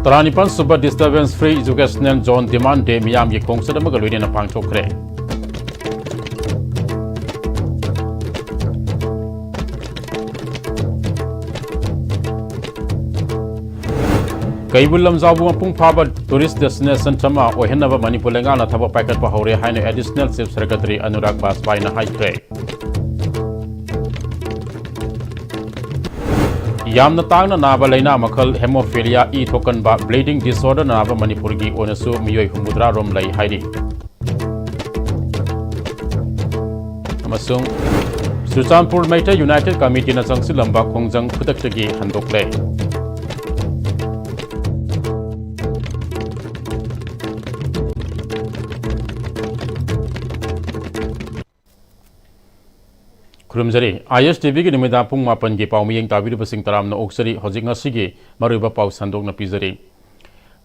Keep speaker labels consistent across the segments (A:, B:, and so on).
A: Taranipan Super Disturbance Free Educational Zone Demand Day Miyam Gi Khongsa Dama Galwidi na pangthokre. Kaibul Lamzabu Pung Paba Tourist Destination Chama Ohenava Manipur Lengana Thaba Packet Pahore Haine Additional Chief Secretary Anurag Baspai na High Tray. Yamna Tangna Naba Laina Makal Hemophilia E Token Ba Bleeding Disorder Nava Manipurgi Onasu Miyoi Humudra Rom Lai Haidi. Amasung Susanpur Maita United Committee na Sangsilamba Kongjang Pudaktagi Handokle. Kurumjari, ISTV ki nimida pung mapan ki paumiyeng tabiri basing taram na oksari hojik ngasigi maruba pau sandok na pizari.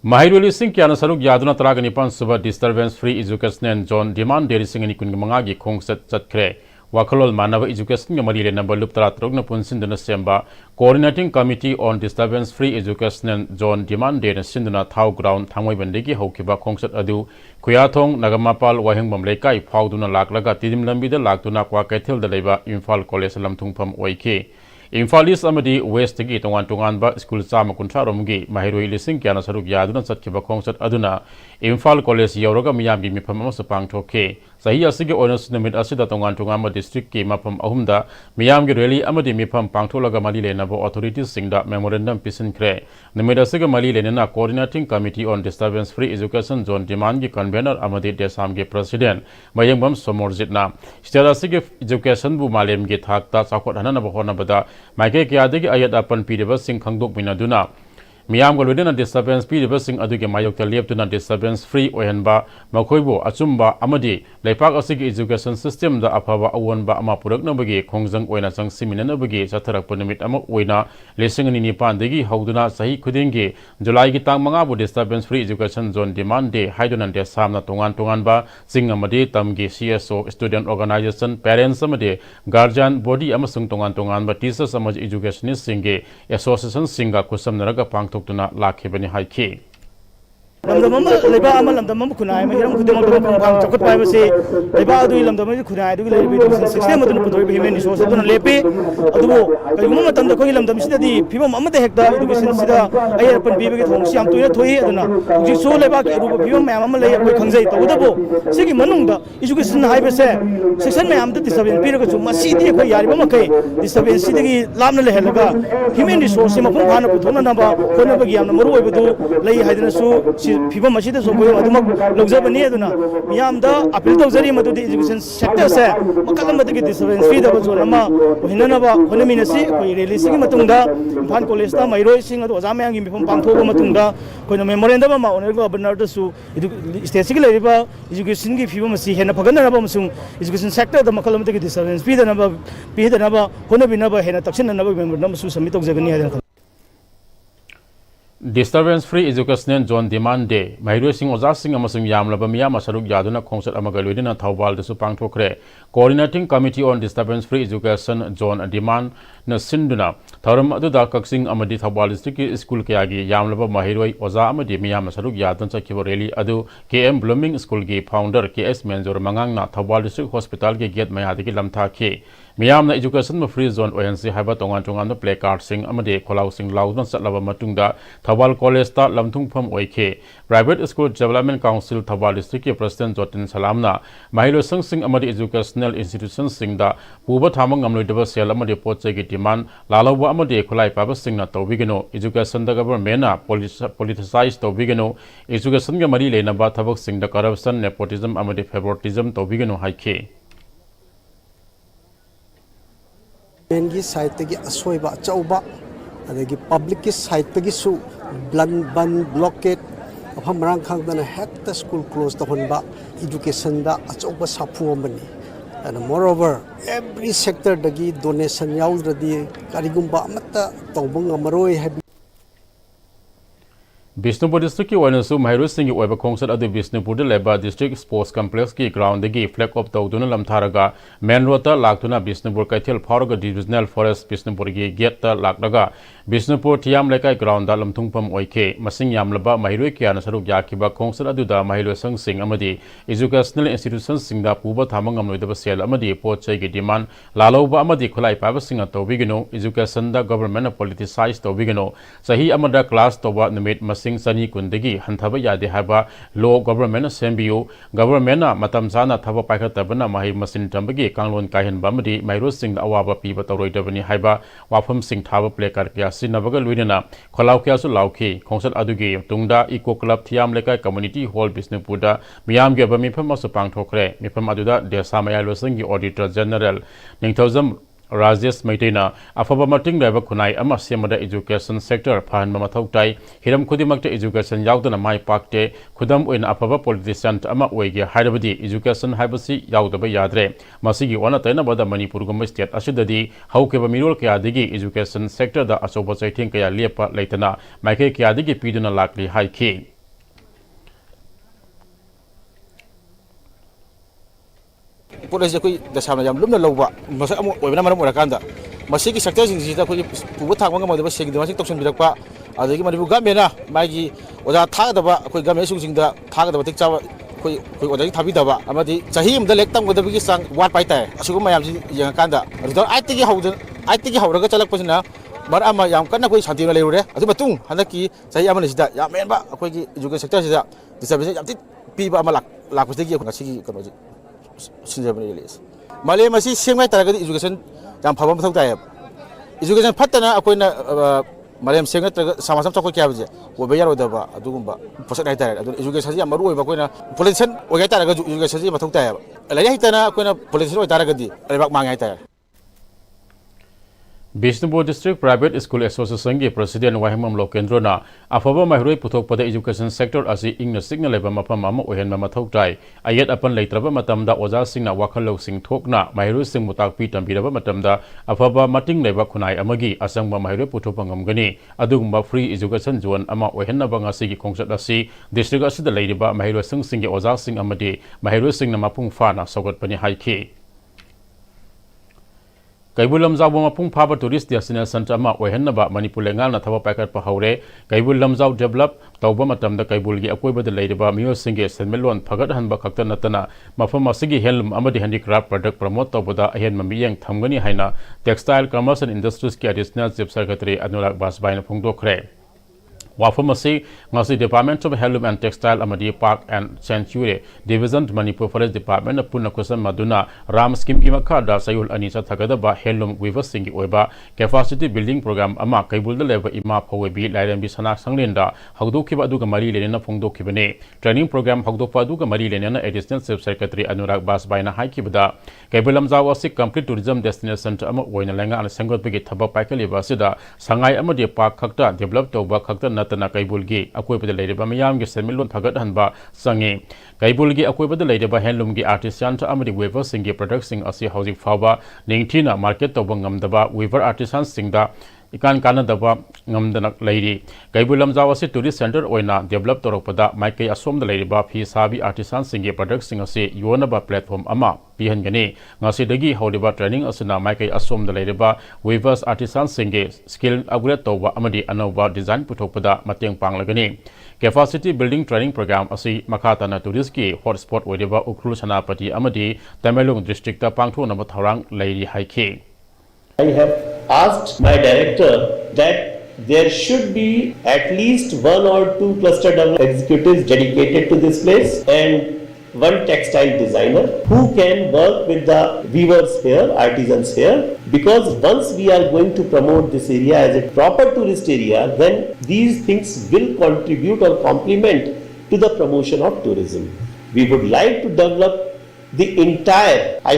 A: Mahiruli sing kya na saruk yaduna taraga nipan suba disturbance free education zone demand deri singani kun mangagi khongset chatkre. Wakalol Manava Education Gamari number Luptaratrogna Punsindana Semba, Coordinating Committee on Disturbance Free Education Zone Demand Data Sindana Thau Ground, Tangway Bandiki, Hokiba Kongsat Adu, Kuyatong, Nagamapal, Wahing Bamleka, Pauduna Laklaga, Tidim Lambida, Laktuna Quakatil, the Leba, Infal College Lamtungpam Oike. Infalis Amadi West Gate on Tunganba School Sama Kuntarumgi, Mahirui Lising Kiana Saruk Yaduna Satkiba Kongsat Aduna, Infal College Yoroga Miyami Mipamosapang Toke. Sahia Sige Onas Namid Asida Tongantungama District Ki Mapam Ahumda, Miyam Gireli Amadi Mipam Pangtolaga Malile Nabo Authorities Singda Memorandum Pisin Kre. Namida Siga Malile Nena Coordinating Committee on Disturbance Free Education Zone Demand Ki Convener Amadi Desam Ki President, Mayambam Somorzitna. Stella Sige Education Bu Malem Ki Thakta Sakot Hanana Bahona Bada, Maike Kiadigi Ayat Apan Pideva Sing Kangduk Minaduna. Miyam Golden disturbance Pideva Sing Aduke Mayok Lep disturbance free Ohenba, Makoibo, Achumba, Amadi, Lepak Asigi Education System, the Apava Awanba Ama Purak Nabagi, Kongzang Oina Sang Siminabagi, Satarak Punamit Ama Oina, Lessing in Nipan Degi, Hauduna, Sahi Kudingi, July Gitang Mangabu disturbance free education zone demand day, Haidon and Desam Tongan Tonganba, Sing Amadi, Tamgi, CSO, Student Organization, Parents Amadi, Guardian, Body Amasung Tongan Tonganba, Teachers Amaj Educationist Singe, Association Singa Kusam Naraga Pang Tokuna Lakibani Haiki.
B: Lamdam leba amal lamdam khunai ma hiram khudem lamdam phang chakot pai base leba adu lamdam khunai adu le education system madu pudoi human resource adu lepe adu kayum matam da koi lamdam sida di phibam amade hekta education sida ai pan bi ge thong siam toina thoi aduna ji so leba ke ru phibam ma am le koi khangjai to dabo sigi manung da education hai base section ma am da disability pi ga chu masi di koi yari ma kai disability sidi lamna le helaga human resource ma phung phana puthona na ba kona ba gi am maru oi budu lei haidana su People machine so go aduma logzabani aduna miyamda appeal tawjari madu education sector se makalam madu ki disturbance free da zo lama hinana ba honamina si koi release ki matungda Imphan college ta mairoi sing adu ojam yang gi mifam pangtho matungda koi no memorandum ma honor governor da su state si leriba education gi fibo masi hena phagana ba musung education sector da makalam madu ki disturbance free da na ba honabina ba hena taksin na ba memorandum su submit tawjagani hadan
A: Disturbance Free Education Zone Demand Day, Mahiro Singh Oza Singh Amasung Yamlaba Miyama Saruk Yaduna Kongsat Amagaludina Thawbal the Supang Tokre, Coordinating Committee on Disturbance Free Education Zone Demand na Sinduna, Tharam Aduda Kaksing Amadi Thawbal District School Kayagi, Yamlaba Mahiro Oza Amadi Miyama Saruk Yadun Sakivareli Adu, KM Blooming School Gi Founder KS Menzor Mangang na Thawbal District Hospital Gi Get Mayadiki Lamtha K. Miyam na education free zone ONC haiba tongan tongan no play card sing amade kholau sing laudon satlaba matungda Thawal College ta lamthungpham oike private school development council Thawal district ke president Jotin Salamna mahilo sing amade educational institutions sing da puba thamang ngamloi deba sel amade poche ki demand lalawa amade kholai paba sing na tobigeno education da government na politicize tobigeno education ga mari lena ba thabak sing da corruption nepotism amade favoritism tobigeno haike
C: Mengi side tegi asoiba chauba adagi public ki side tegi su ban blockade afam rang khang dana hekta school close to honba education da achauba sapu amani and moreover every sector dagi donation yaudradi karigumba amata tawbang amaroi
A: Bishnupur district ki oinasu mahiruising ki oiba khongsat adu Bishnupur de leba district sports complex ki ground degi flag off tawduna lamtharaga main road ta laktuna Bishnupur kaithel pharaga divisional forest Bishnupur gi gate ta laklaga Bishnupur thiam lekai ground da lamthungpam oike masing yamlaba mahirui kya na saruk yakiba khongsat adu da mahirui sang sing amadi educational institutions sing da puba thamang amloidaba sel amadi pochai gi demand laloba amadi khulai paba singa tawbigino education da government politicize tawbigino sahi amada class toba nimit sing sani kundagi hanthaba yade haba law government sembiu government na matam sana thaba paikhatabana mahi masin tambagi kanglon kaihan bamadi mairo sing awaba piba toroidabani haiba wafam sing thaba plekar kya sinabaga luinana kholau kya su lauki khongsat adugi tungda eco club thiam lekai community hall Bishnupur da miyam ge bami pham su pangthokre mifam aduda desamaya losangi auditor general ningthozam Rajesh Maitena afaba mating leba khunai ama semada education sector phan mamathau tai hiram khudimakta education yaudana mai pakte khudam oina afaba politician ama oige hairabadi education haibasi yaudaba yadre masigi ona taina bada Manipur gum state asidadi haukeba mirol kya digi education sector da asoba chaiting kaya lepa leitana maike kya digi piduna lakli haiki
D: Polisi koi dasama jam lumna loba masa amu oibna manam orakanda masigi sector sing sita koi pubu thang manga modeba segi masig tokson birakpa adagi Manipur gamena magi oda thagdaba koi gamen sung singda thagdaba tik chawa koi oda thabi daba amadi chahi amda lektam godabigi sang wat pai tai asugu mayam si yangakanda ridor aitigi hawraga chalakpasina mar ama yam kana koi santina leure adu batung hanaki chahi amana sida yamenba koi gi education sector sida disability yamti piba ama lakpasigi ngasigi kanoji Malay masih semai teraga education yang paham betul tak ya. Education fatana aku ina Malay semai teraga sama-sama cakap kaya aja. Wabayar udah ba, adu gumba. Pusat naik teraga. Adu education saja maru aku ina politician wagai teraga education saja betul tak ya. Lain hitana aku ina politician wagai teraga di. Lebak mangai teraga.
A: Bishnupur District Private School Association ki President Wahimam Lokendro na afaba mahiroi puthok pada education sector asi ingna signal leba mapam ama ohen ma mathok tai ayat apan leitraba matamda oja singna wakhalo sing thokna mahiroi sing mutak pi tambiraba matamda afaba mating leba khunai amagi asangba mahiroi puthopangam gani adugumba free education zone ama ohen na banga sigi khongsat asi district asida leiriba mahiroi sing singi oja sing amadi mahiroi singna mapung fana sogot pani haiki Kaibul lamjau mapung phaba tourist destination ama oihanaba Manipur lengal na thaba pakat pa haure Kaibul lamjau develop tawba matamda Kaibul gi akoi bada leiriba miyo singe senmelon phagat hanba khakta natana mafam asigi helm amadi handicraft product promote tawbada ahen mamiyang thamgani haina textile commerce and industries ki additional chief secretary Anurag Basbai na phungdokre Wafamasi ngasi Department of Handloom and Textile amadi Park and Sanctuary Division Manipur Forest Department na punna kusan maduna ram scheme ki makada sayul anisa thagada ba handloom weavers singi oiba capacity building program ama kaibul da leba ima phawebi lairam bi sana sanglenda hagdokhiba aduga mari lenena phongdokhibane training program hagdokpa aduga mari lenena additional chief secretary Anurag Basbai na haikibada kaibul lamjaw asi complete tourism destination ama oina lenga an sangot bigi thaba paikaliba sida sangai amadi park khakta develop tawba khakta natana kaibulgi akoi pada leiriba mayam gi semilon phagat hanba sangi kaibulgi akoi pada leiriba handloom gi artisan ta amadi weaver singi product sing asi housing fawa ningthina market to bangamdaba weaver artisan singda ikan kana daba ngamdana leiri kaibul lamjaw asi tourist center oina develop torokpada maikai asom da leiriba phi sabi artisan singi product sing asi yonaba platform ama pihangani ngasi dagi hauliba training asina maikai asom da leiriba weavers artisan singi skill upgrade toba amadi anova design puthokpada mateng panglagani capacity building training program asi makata na tourist ki hotspot oidiba ukrul sanapati amadi Tamelung district ta pangtho na thorang leiri haiki
E: I have asked my director that there should be at least 1 or 2 cluster development executives dedicated to this place and 1 textile designer who can work with the weavers here, artisans here, because once we are going to promote this area as a proper tourist area, then these things will contribute or complement to the promotion of tourism. We would like to develop the entire, we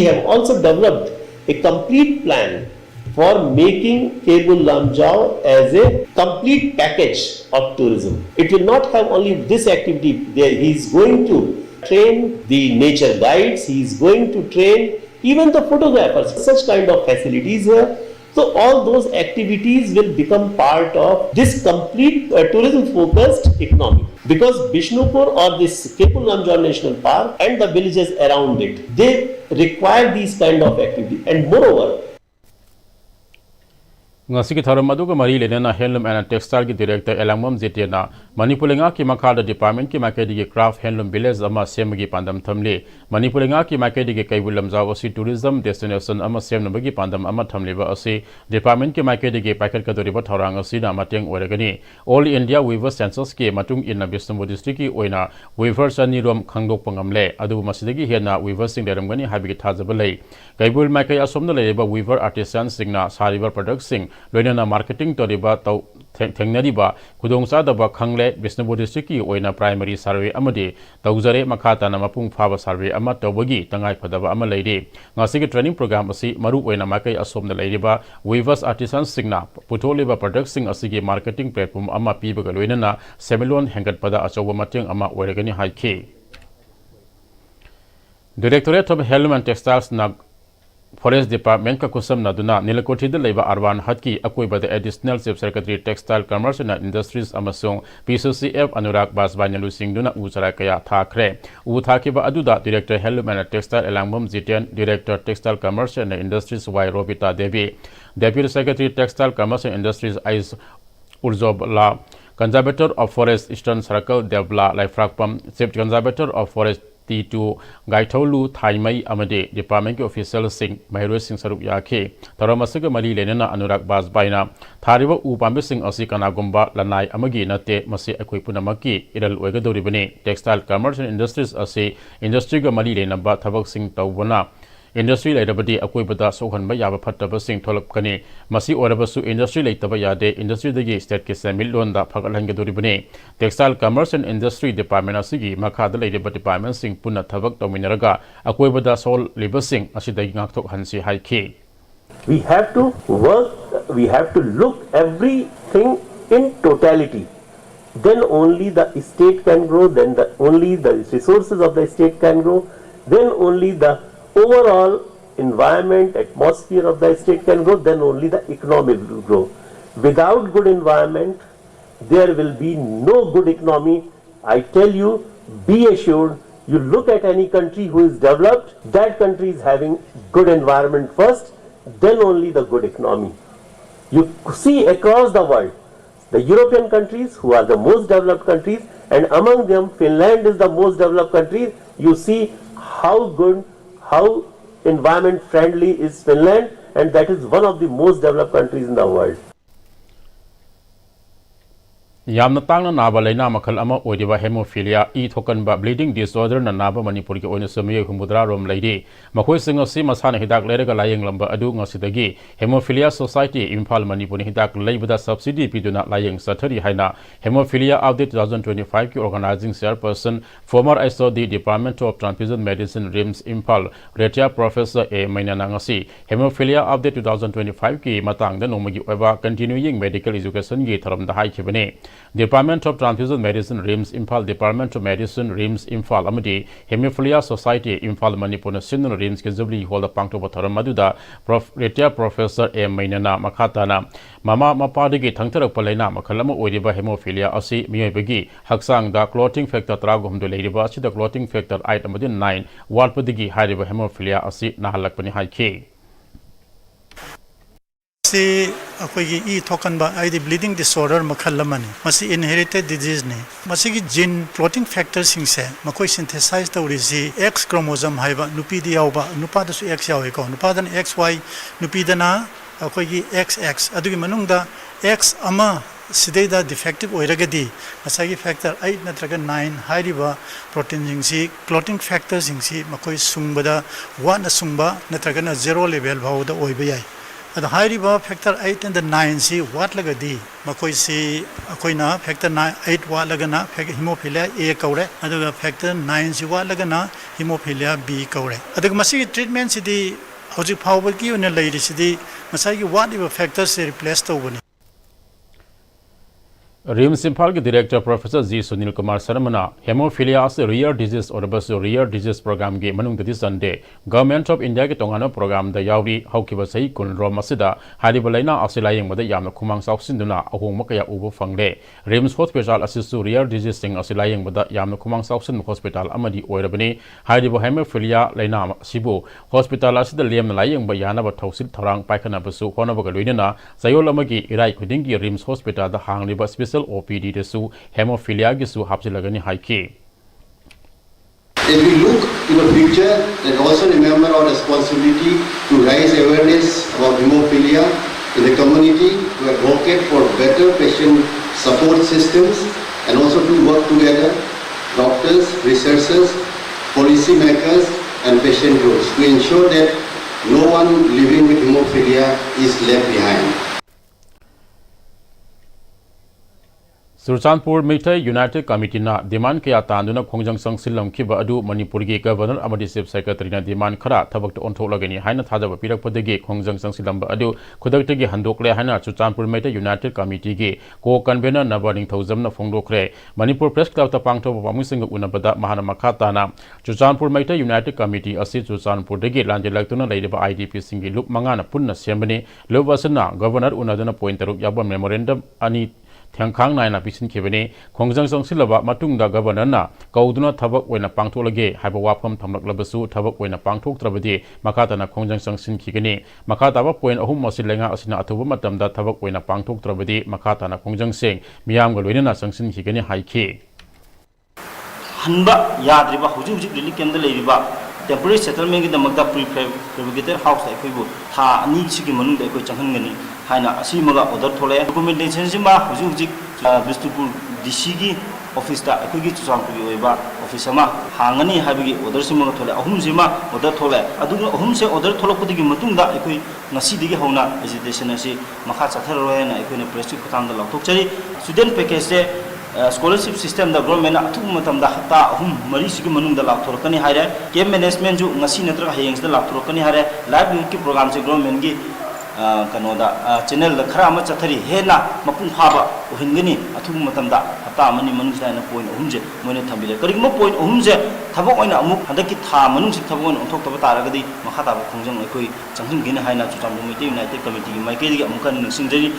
E: have also developed a complete plan for making Kaibul Lamjau as a complete package of tourism. It will not have only this activity. He is going to train the nature guides, he is going to train even the photographers. Such kind of facilities here So all those activities will become part of this complete tourism focused economy, because Bishnupur or this Kepullamjor National Park and the villages around it, they require these kind of activity. And moreover,
A: ngasi ki tharam adu ka mari lenena handloom and textile ki director Elangmam Jetiana Manipulenga ki makada department ki makedi ki craft handloom village ama semgi pandam thamle Manipulenga ki makedi ki kaibulam jaw asi tourism destination ama semna bagi pandam ama thamle ba asi department ki makedi ki packet ka dori ba thorang asi na mateng oregani all India weaver census ki matung in Bishnupur district ki oina weaver sani rom khangdok pangamle adu masidagi hena weaver sing deramgani habi ki thajabalai kaibul makai asomna leba weaver artisans singna sariba product sing loinana marketing toriba tau thengnariba khudongsa daba khangle Bishnupur district ki oina primary survey amadi taujare makhata na mapung phaba survey ama tawagi tangai phadaba ama leire ngasi ki training program asi maru oina makai asomna leiriba weavers artisans singna putoliba product sing asigi marketing platform ama pibaga loinana semilon hengat pada achowa mateng ama oiragani haikhe Directorate of Handloom and Textiles na Forest Department ka kusam na duna Nilakoti da leba Arwan Hatki akoy ba the Additional Chief Secretary Textile Commerce and Industries amasong PCCF Anurag Basbanya Lusing duna usara kaya thakre u thaki ba aduda Director Handloom and Textile Elangmam Jitian Director Textile Commerce and Industries Y Robita Devi Deputy Secretary Textile Commerce and Industries Ais Urzobla Conservator of Forest Eastern Circle Devla Laifrakpam Chief Conservator of Forest T2 Gaitolu Thaimai Amade Department official sing Mahiro Singh Sarup Yake Taramasiga Mali Lenana Anurag Basbaina Thariba Upambi Singh Asikana Gumba Lanai Amagi Nate Masi Equipunamaki Idal Wegadoribane Textile Commerce and Industries Ase Industry Mali Lenaba Tabak Singh Tawuna Industry laitaba akoibada sohanba yaba phattaba sing tholapkani masi orabasu industry laitaba yade industry dagi state ke samil londa phagalhange doribane textile commerce and industry department asigi makhada laitaba department sing punna thabak tominaraga akoibada sol libasing asidagi ngakthok hansi haikhe
E: we have to work, we have to look everything in totality. Then only the state can grow, then only the resources of the state can grow, then only the overall environment, atmosphere of the state can grow, then only the economy will grow. Without good environment, there will be no good economy. I tell you, be assured, you look at any country who is developed, that country is having good environment first, then only the good economy. You see across the world, the European countries who are the most developed countries, and among them Finland is the most developed country. You see how good, how environment friendly is Finland, and that is one of the most developed countries in the world.
A: Yamna tangna naba laina makhal ama oidiba hemophilia e thokanba bleeding disorder na naba Manipur ki oina samiye humudra rom laidi makhoi singa si masana hidak lerega layeng lamba adu ngasidagi Hemophilia Society Imphal Manipur hidak leibada subsidy piduna layeng sathari haina Hemophilia Update 2025 ki organizing chairperson former ISOD Department of Transfusion Medicine RIMS Imphal Retia Professor A Mainana ngasi Hemophilia Update 2025 ki matang da nomagi oiba continuing medical education gi tharam da hai khibane Department of Transfusion Medicine RIMS Imphal Department of Medicine RIMS Imphal amadi Hemophilia Society Imphal Manipur na sinna RIMS ke jubli holda pangto batharam maduda Retia Professor A Mainana makhatana mama mapadagi thangtarak palaina makhalama oiriba hemophilia asi miyobagi haksang da clotting factor 30 do leiriba asi da clotting factor 8 amadi 9 walpadagi hariba hemophilia asi nahalakpani haikhe
F: से अखोगी ई थोकन बा ID bleeding disorder मखलमनी मसी inherited disease ने मसी की gene clotting factor सिंग से मखोई synthesise तौरिसी x chromosome हाइबा नुपी दी यावबा नुपा दसु x यावे को नुपा दन x Y नुपी दना अखोगी एक्स एक्स अदुगी मनुंगदा एक्स अमा सिदेदा डिफेक्टिव ओइरगदी मसागी फैक्टर 8 नत्रगा 9 हाइरिबा प्रोटीन जिंगसी क्लोटिंग फैक्टर जिंगसी मखोई सुंगबदा वाना सुंगबा नत्रगा 0 लेवल भावदा ओइबा याय अदा हाइरिबा फैक्टर 8 and 9 सी वाट लगदी मखोई सी अखोइना फैक्टर 8 वाट लगना हेमोफिलिया ए कौरे अदुगा फैक्टर 9 सी वाट लगना हेमोफिलिया बी कौरे अदुगा मसी ट्रीटमेंट सिदी हौजि फावबगी उन लैरि सिदी मसागी वाट इबा फैक्टर से रिप्लेस तौबनी
A: रिम्स इम्फाल के डायरेक्टर प्रोफेसर जी सुनील कुमार शर्मा हेमोफिलिया से रियर डिजीज और रियर डिजीज प्रोग्राम की मनुंग संडे गवर्नमेंट ऑफ इंडिया के तोंगाना प्रोग्राम यावरी हौकिबा सही कुनरोम मसिदा हारिबा लैना असे लायेंगबदा यामना खुमांग साउसिंदुना अहोंगमा कया उबो फंगले रिम्स हॉस्पिटल असिसु रियर डिजीज सिंग असे लायेंगबदा यामना खुमांग साउसिन हॉस्पिटल अमदी ओइरबनी हारिबा हेमोफिलिया लैना सिबु हॉस्पिटल असिदा लेमना लायेंगबा यानाबा थौसिल थौरांग पाइखनाबसु होनबगा लोइनना सयोल अमगी इराई खुदिंगी रिम्स हॉस्पिटल दा हांगलिबा special OPD desu hemophilia gisu hapsilagani haiki.
G: As we look to the future, then also remember our responsibility to raise awareness about hemophilia in the community, to advocate for better patient support systems, and also to work together, doctors, researchers, policy makers, and patient groups to ensure that no one living with hemophilia is left behind.
A: Surchanpur Meithai United Committee na demand kaya tanduna khongjang sangsilam khiba adu Manipur gi governor amadi chief secretary na demand khara thabak to ontholagani haina thajaba pirakpadagi khongjang sangsilam adu khudaktagi handokle haina Surchanpur Meithai United Committee gi co convener nabaring thousam na phongdokre Manipur Press Club ta pangthoba pamusing unabada mahana makhata na Surchanpur Meithai United Committee asi Surchanpur dagi lanjelaktuna leiriba IDP singi lup manga na punna sembani lobasana governor unadana point taruk yaba memorandum ani Tiangkang naina pisin kibani khongjang sangsilaba matungda governor na kauduna thabak oina pangtholage haiba wafam thamlaklabasu thabak oina pangthoktrabadi makata na khongjang sangsin khigani makata ba point ahum masilenga asina athuba matamda thabak oina pangthoktrabadi makata na khongjang seng miyamga loinana sangsin khigani haiki
H: hanba yadriba huji lili kemda leiriba temporary settlement gi damakta prefabricated house aikoi tha ani sigi manung aikoi changhangani haina asimaga order thole documentation sima huji Bistupur DC gi office ta aikoi gi Surchanpur gi oiba office ama hangani habigi order simaga thole ahum sima order thole adu ahum se order tholokpadi gi matungda aikoi ngasi digi hauna agitation asi makha chatharoi na aikoi na press khutang da lautokchari student package se scholarship system da government na athu matam da hata ahum mari sigi manung da lakthorkani haire game management ju ngasi natra hayeng da lakthorkani haire live ki program se government gi kano da channel da khara ma chathari hena mapung phaba uhingani athu matam da hata mani manung sa na point ahum je moine thambile kari mo point ahum je thabok oina amuk handaki tha manung sik thabok oina onthok taba taragadi makha ta khongjang akoi changhing gina haina Surchanpur Meithai United Committee gi maike gi amukan ningsingjari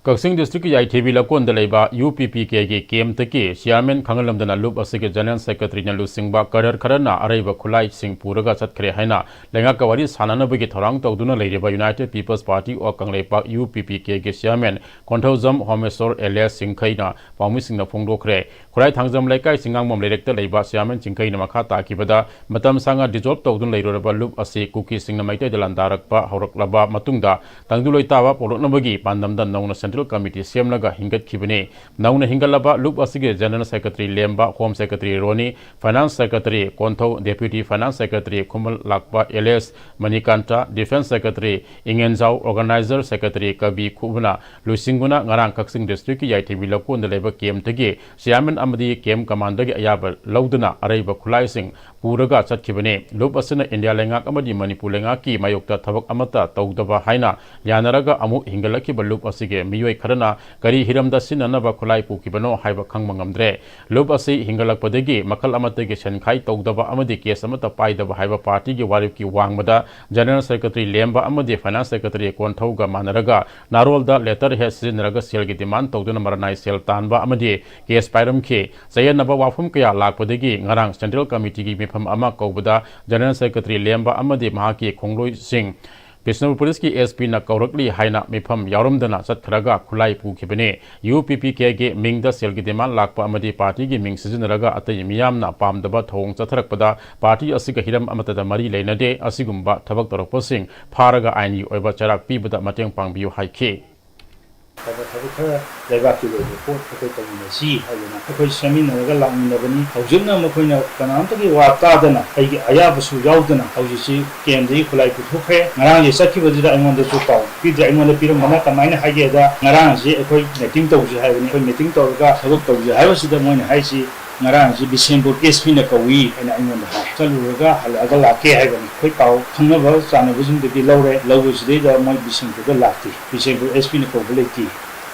A: Kaksing district yai thebi lakon da leiba UPPK ge kem teki chairman khangalam dana lup asige general secretary na lusingba karar kharana araiba khulai sing puraga chatkhre haina lenga kawari sanana bagi thorang tawduna leireba United People's Party of Kangleipa UPPK ge chairman Konthozam Homesor Elias Singkhai na pawmi singna phongdokre khurai thangjam laikai singang mom leirekta leiba chairman Singkhai na makha takibada matam sanga dissolve tawdun leiroraba lup ase kuki singna maitai dalan darakpa hauраklaba matungda tangduloi tawa poloknabagi pandamda nongna Central Committee Siamlaga Hingat Kibane, Nauna Hingalaba, Lup Asige, General Secretary Lemba, Home Secretary Roni, Finance Secretary Kontho, Deputy Finance Secretary Kumal Lakpa Elias Manikanta, Defense Secretary Ingenzau, Organizer Secretary Kabi Kubuna, Lusinguna, Ngarang Kaksing District, Yaiti Vilako, and the Labor Kem Tegi, Siaman Amadi Kem Commander Ayaba, Laudana, Araba Kulaising, Puraga Chat Kibane, Lup Asina India Lenga Amadi Manipulenga Ki, Mayokta Tabak Amata, Taudaba Haina, Yanaraga Amu Hingalaki, Lup Asige, Miyoi Karana, Kari Hiram da Sinanaba Kulai Pukibano, Haiba Kangmangamdre, Lubasi, Hingalakpadegi, Makal Amategi Shankai, Togdaba Amadi, Kesamata Pai, the Haiba Party, Wariki Wangmada, General Secretary Lemba Amadi, Finance Secretary Kontoga Manaraga, Narolda, letter has Sinaraga Selgi demand, Togdana Maranai Sel Tanba Amadi, Kes Pyram K, Sayanaba Wafum Kaya, Lakpadegi, Ngarang, Central Committee, Mipam Amako Buda, General Secretary Lemba Amadi, Mahaki, Kongloi Singh. Bishnur Police ki SP na kaurakli haina mifam yaurumdana satkharaga khulai pukibane UPPK ge mingda selgi demand lakpa amadi party gi ming sizinaraga atai miyamna pamdaba thong chatharakpada party asiga hiram amatada mari leinade asigumba thabak toropasing pharaga aini oiba charak pibada mateng pangbiu haike
I: Leibaki report ko si hayna ko seminaraga langminabani hawjuna makoina kanamtagi watadana aigi ayabasu yaudana hawjisi kendri khulai puthukhe ngarang ye sakibadira aingonda chu taw pidra aingonda piram mana kamaina haige da ngarang ji ekoi meeting tawji haibani ekoi meeting tawga thabak tawji haibasida moina haisi ngarang ji December case pina kawi ena aingonda ha chaluraga halaga lake haibani khoi taw thangnaba chana bujing de laure lawuside da moi December da lakti December SP na ko buleti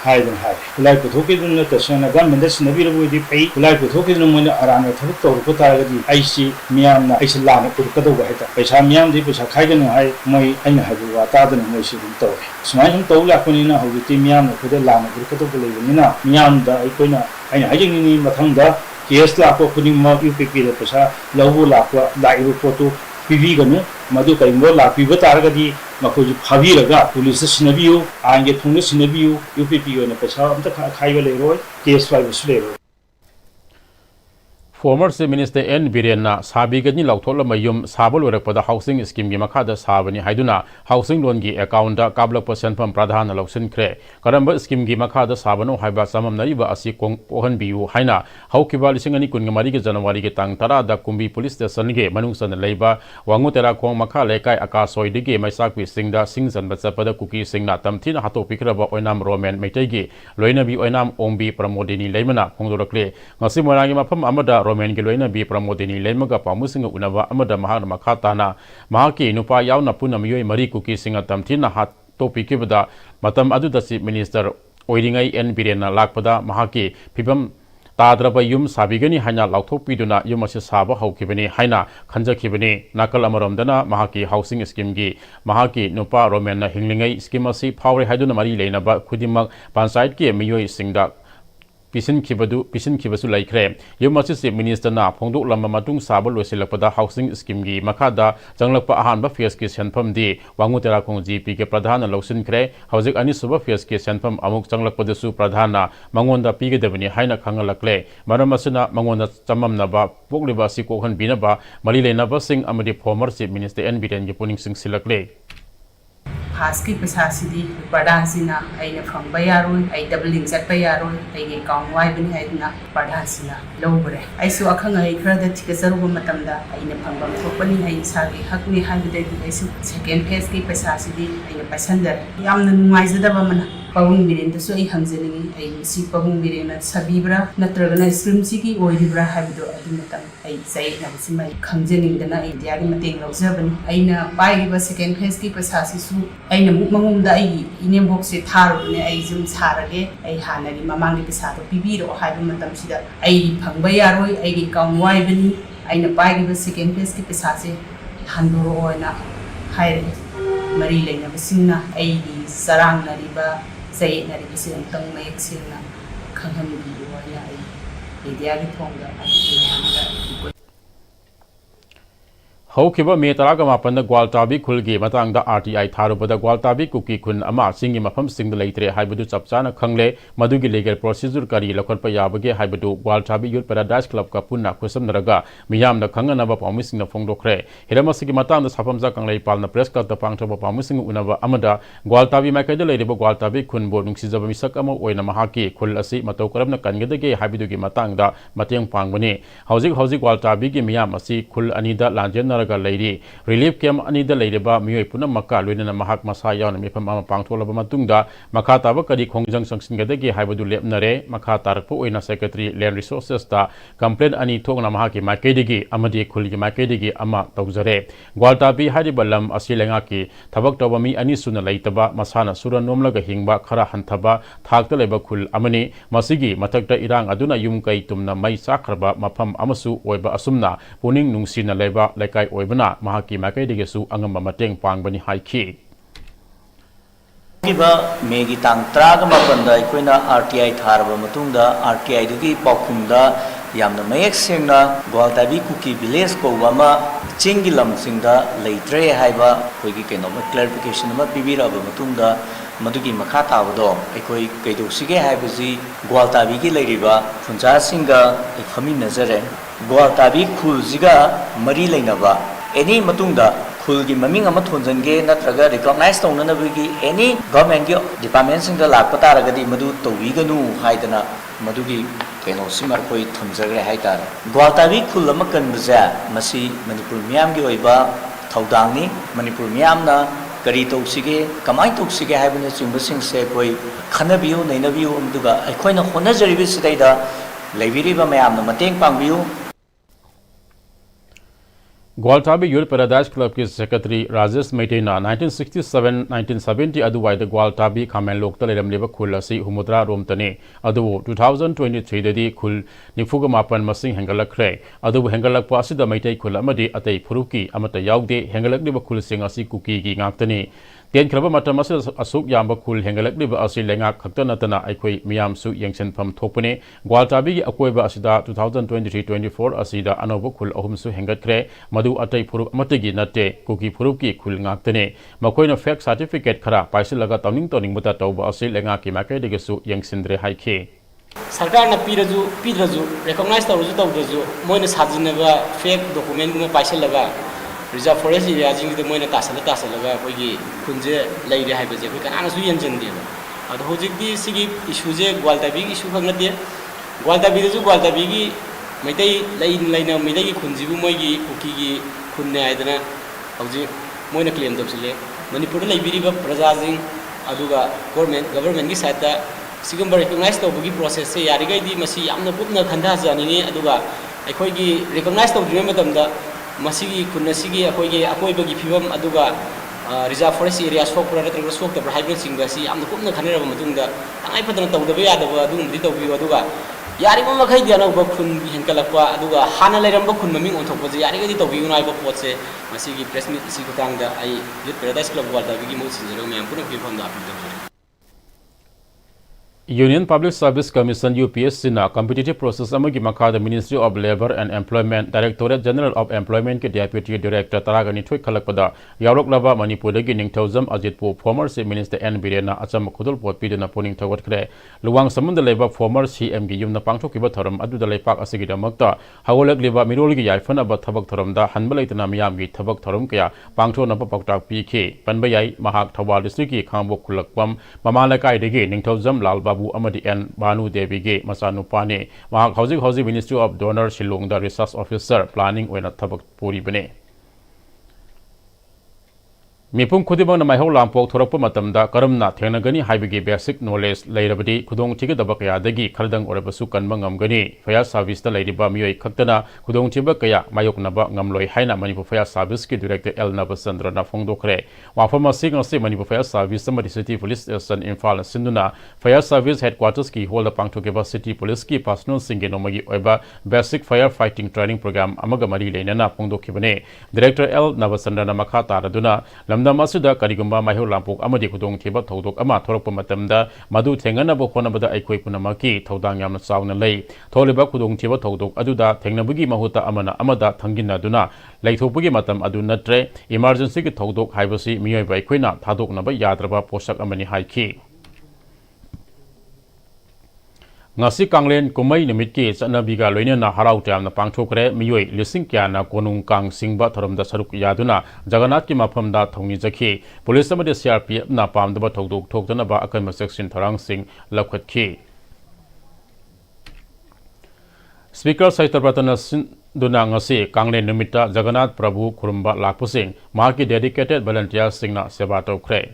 I: haidana hai kulai puthokiduna tasana government da sinabirabudi pai kulai puthokiduna moina arana thabuk tawru taragadi aisi miyamna aisi lana kurkadawba haita paisa miyam di paisa khaiganu hai moi aina habu wa tadana moi sidum taw sumai sum taw lakunina hawiti miyamna kuda lana kurkadawba leibina miyamda aikoina aina hajingini mathangda case lakwa khudingma UPP da paisa lawu lakwa laibu photo piviganu madu kaimbo lakpiba taragadi makoji phabiraga police sinabiu aange thungna sinabiu UPP ona paisa amta khaiba leiroi case file leiroi
A: Former Chief Minister N. Birenna Sabigani Lauthola Mayum Sabal Warapada Housing Scheme Gimakada Sabani Haiduna Housing Loan Gi Account Kabla Percent from Pradhan Lausin Kre Karamba Scheme Gimakada Sabano Haiba Samam Naiba Asi Kong Ohan Biu Haina Haukiba Singani Kungamari January Tang Tara da Kumbi Police Station Ge Manungsan Labor Wangutera Kong Maka Lekai Akasoi Dige Maisakwi Singda Singsan Batsapada Cookie Singna Tamtina Hato Pikraba Oinam Roman Metegi Loinabi Oinam Ombi Pramodini Lemana Kongdorakle Nasimaragi Mapam Amada Roman Giloina B. Pramodini Lemaga Pamusing Unava Amada Mahar Makatana Mahaki Nupa Yauna Punamio Marie Cookie Singa Tamtina Hat Topi Kibada Matam Adudasi Minister Oiringai N. Birena Lakpada Mahaki Pibam Tadraba Yum Sabigani Hana Lautopiduna Yumasi Saba Haukibani Haina Kanja Kibani Nakal Amaramdana Mahaki Housing Scheme Gi Mahaki Nupa Romana Hinglingai Skimasi Power Haiduna Mari Lenaba Kudimak Pansite Ki Mio Singda Pisin Kibasu Laikre, Yumasi Minister Na, Pongdu Lama Matung Sabal Wesilapada Housing Scheme Gi Makada, Janglapa Ahanba Fiaski Senpam D, Wangutera Kongji Pike Pradhana Lausin Kre, Housing Anisuba Fiaski Senpam Amuk Janglapadasu Pradhana, Mangonda Pige Devani Haina Kangalakle, Maramasina Mangonda Chamam Naba, Pokliba Sikohan Binaba, Malile Naba Sing Amadi Former Chief Minister N. Biren Yapuning Sing Silakle.
J: Haski pesasidi padansina aina phangba yaroi ai doubling chatpa yaroi ai ge kaung wai bani haidna padansina lowbre ai su akhang ai khada thikasaru matamda aina phangba thopani ai sagi hakni haibidagi ai su second phase ki pesasidi aina pasandar yamna nungaijadaba mana pabung biren da so ai hamjani ai si pabung biren sabibra natragana stream si ki oiribra haibido adu matam ai sai na simai khamjani dana ai diari mateng lawjabani aina paiba second phase ki pesasi su aina mangumda ai inem box se tharune ai zum sarage ai hanari mamang ni pisa to pibiro haibu matam sida ai phangba yaroi ai gi kaung wai bani aina paiba second phase ki pisa se handoro oina haire mari leina bisingna ai gi sarang nariba sai nariba se tang mai singna khanghan bi oina ai idea gi thongda ai
A: Haukiba May Taraga Mapanda Gwaltabi Kulgi Matanga RTI Tarubada Gwaltabi Kuki Kun Ama Singi Mapam Sing the Latre Hybadu Chapchana Kangle Madugi legal procedure Kari Lakon Payabage Hybadu Gwaltabi Youth Paradise Club Kapuna Kusam Naraga Miyam the Kanganaba Pamusing the Fongdokre Hidamasiki Matan the Sapamza Kangle Palna Press Club the Pangtaba Pamusing Unava Amada Gwaltabi Makada Lady Gwaltabi Kun Bodung Sizaba Misakama Oina Mahaki Kulasi Matokaram Kangedage Habidugi Matanga Matang Pangwani Housing Gwaltabi Miyam Asi Kul Anida Lanjan Lady Relief Camp Anida Lady Ba Mio Puna Maka Luna Mahak Masaya and Mipam Pangtola Matunda Makata Bakadi Kongjang Sangadegi Hybadu Lepnare Makata Poina Secretary Land Resources da Complaint Ani Togna Mahaki Makedigi Amadi Kuligi Makedigi Ama Tauzare Gwaltabi Hadibalam Asilangaki Tabak Tawami Anisuna Laitaba Masana Sura Nomlaga Hingba Kara Hantaba Takta Leba Kul Amani Masigi Matakta Irang Aduna Yumkai Tumna Mai Sakraba Mapam Amasu Oiba Asumna Puning Nungsina Leba Lekai Oibana Mahaki Makaidigesu Angamba Mateng Pangbani Haiki.
K: Megi Tang Traga Mapanda, Quina RTI Tarba Matunda, RTI Dugi Pokunda, Yamna Mayek Singna, Gwaltabi Kuki Village Kovama, Chingilam Singa, Laitre Haiba, Kogi Kenoma clarification of Bibira Matunda, Madugi Makata Vado, Ekoi Kaido Sige Haibazi, Gwaltabi Ladiba, Funja Singa, Ekami Nazare, Gwaltabi Kulziga, Mari Lainava, any Matunda. Kulgi maming ama thonjange natraga recognize tawna bigi any government departments in the lakpata ragadi madu tawiganu haidana madugi keno simar koi thonjagre haita Gwaltabi khul ama kanbuja masi Manipur miyam gi oiba thaudangni Manipur miyamna kari tawsige kamai tawsige haibana chimbasing se koi khanabiu nainabiu amduga aikoina honajaribi sidaida leibiriba mayamna mateng pangbiu
A: Gwaltabi Youth Paradise Club की secretary Rajesh मैटेना 1967-1970 अदुवाइद ग्वालटाबी खामेन लोकता लेरमलेबा खुल असि हुमुद्रा रोमतने अदुबो 2023 ददी खुल निफुगा मापन मसिंग हेंगलखरे अदुबो हेंगलकपा असिदा मैतै खुल अमदि अतै फुरुकी अमता याउदे हेंगलकलिबा खुल सिंग असि कुकी की गाक्तने तेन खरबा मतम असुक याम खुल हेंगलकलिबा असि लेंगा खक्ता नतना अखोई मियामसु यंगसेनफम थोपने ग्वालटाबी की अकोइबा असिदा 2023-24 असिदा अनोबो खुल अहुमसु हेंगतखरे मधु अतै फुरुक अमतगी नते कुकी फुरुक की खुल गाक्तने मखोइना फेक सर्टिफिकेट खरा पाइसिलगा तौनिंग तौनिंगबता तौबा असि लेंगा की माइकैदगसु यंगसिंद्रे हाइखे
L: सरकार न पीद्रजु रेकग्नाइज तौरजु तौद्रजु मोइना साजिनबा फेक डॉक्यूमेंट गुम पाइसिलगा रिजर्व फॉरेस्ट एरिया जिंगदे मोइना तासलगा अखोइगी खुंजे लैरे हाइबजे अखोइ कनानासु यंजनदेबा अदो होजिकदि सिगी इशूजे ग्वालटाबी इशू खंगनदे ग्वालटाबी की मैतै लैना मैतै खुंजिबु मोइगी कुकीगी खुन्ने आइदना हौजिक मोइना क्लेम तौसिले मणिपुर लैबिरिबा प्रजाजिंग अदुगा गवर्नमेंट की साइड सिगम रिकग्नाइज तौबगी प्रोसेस से यारिगैदि मसी यामना पुपना खंधाजानिनी अदुगा अखोइगी रिकग्नाइज तौद्रिबा मतमदा मसीगी खुन्नसिगी अखोइगी अकोइबगी फिबम अदुगा रिजर्व फॉरेस्ट एरिया सोकप्रा नत्रगा सोक्तब्रा हाइबसिंगसी यामना पुपना खनरबा मतुंगदा तंगाइ फदना तौदबा यादबा अदुगुमदि तौबियो अदुगा यारिबा मखैदि अनौबा खुन हेंकलकपा अदुगा हाना लैरंबा खुन ममिंग ओंथोकपजे यारिगैदि तौबिगुना हाइबा पोतसे मसीगी प्रेस मीट सि खुतांगदा आई यूथ पैराडाइज क्लब ग्वालटाबी की मोसिंजरो मैम पुनः फिफमदा appeal
A: Union Public Service Commission UPSC na competitive process amagi makada Ministry of Labour and Employment Directorate General of Employment ke Deputy Director taragani thoi khalakpada yaroklaba Manipur gi ningthauzam Ajitpu former Chief Minister N Birena acham khudul pot piduna poning thawat khre luwang samunda leba former CM gi yumna pangthokiba thoram aduda leipak asigi damakta hawolak leba mirol gi yaifana ba thabak thoram da hanba leitana miyam gi thabak thoram kya pangthona ba paktak pikhe panbayai mahak Thawal district ki khambok khulakpam mamalakai degi ningthauzam lalba Amadi N Banu Devi ge Masanu Pane Mahak Housing Ministry of Donor Shillong the Research Officer Planning when Thabak Puri Bene Mipum Kudibang na Maho Lampok Thorapa Matamda Karamna Tenagani Haibigi basic knowledge Lairabadi Kudong Tigadabakaya Dagi Kardang or Basukan Mangamgani Fire Service the Lady Bamio Kaktana Kudong Tibakaya Mayok Naba Ngamloi Haina Manipur Fire Service Director El Nabasandra Nafongdokre Wafama Signal Say Manipur Fire Service Somebody City Police Station in Fal Sinduna Fire Service Headquarters Ki hold upon to City Police Ki Personal Singing Omagi Oba Basic Firefighting Training Program Amagamari Lena Pongdokibane Director El Nabasandra Makata Raduna Lamdam asida karigumba mahiu lampok amadi kudong thiba thodok ama thorokpa matamda madu thenganaba khonabada aikoi punamaki thodang yamna chawna lei tholiba kudong thiba thodok aduda thengnabugi mahuta amada thangina duna leithopagi matam adu natre emergency ki thodok haibasi miyoi bai khoina thadoknaba yadraba posak amani haiki Ngasi Kanglen Kumai Nimitki Sanabiga Loina Harau Tam na Pangthokre Miyoi Lising Kyana Konung Kang Singba Thoramda Saruk Yaduna Jagannath ki mafamda thongni jakhi Police amade CRPF na pamdaba thodok thoktana ba akan section Tharang Singh lakhatkhi Speaker Saitar Pratana Duna ngasi Kanglen Nimita Jagannath Prabhu Khurumba lakpusing Mahaki dedicated volunteer Singna Seba tokre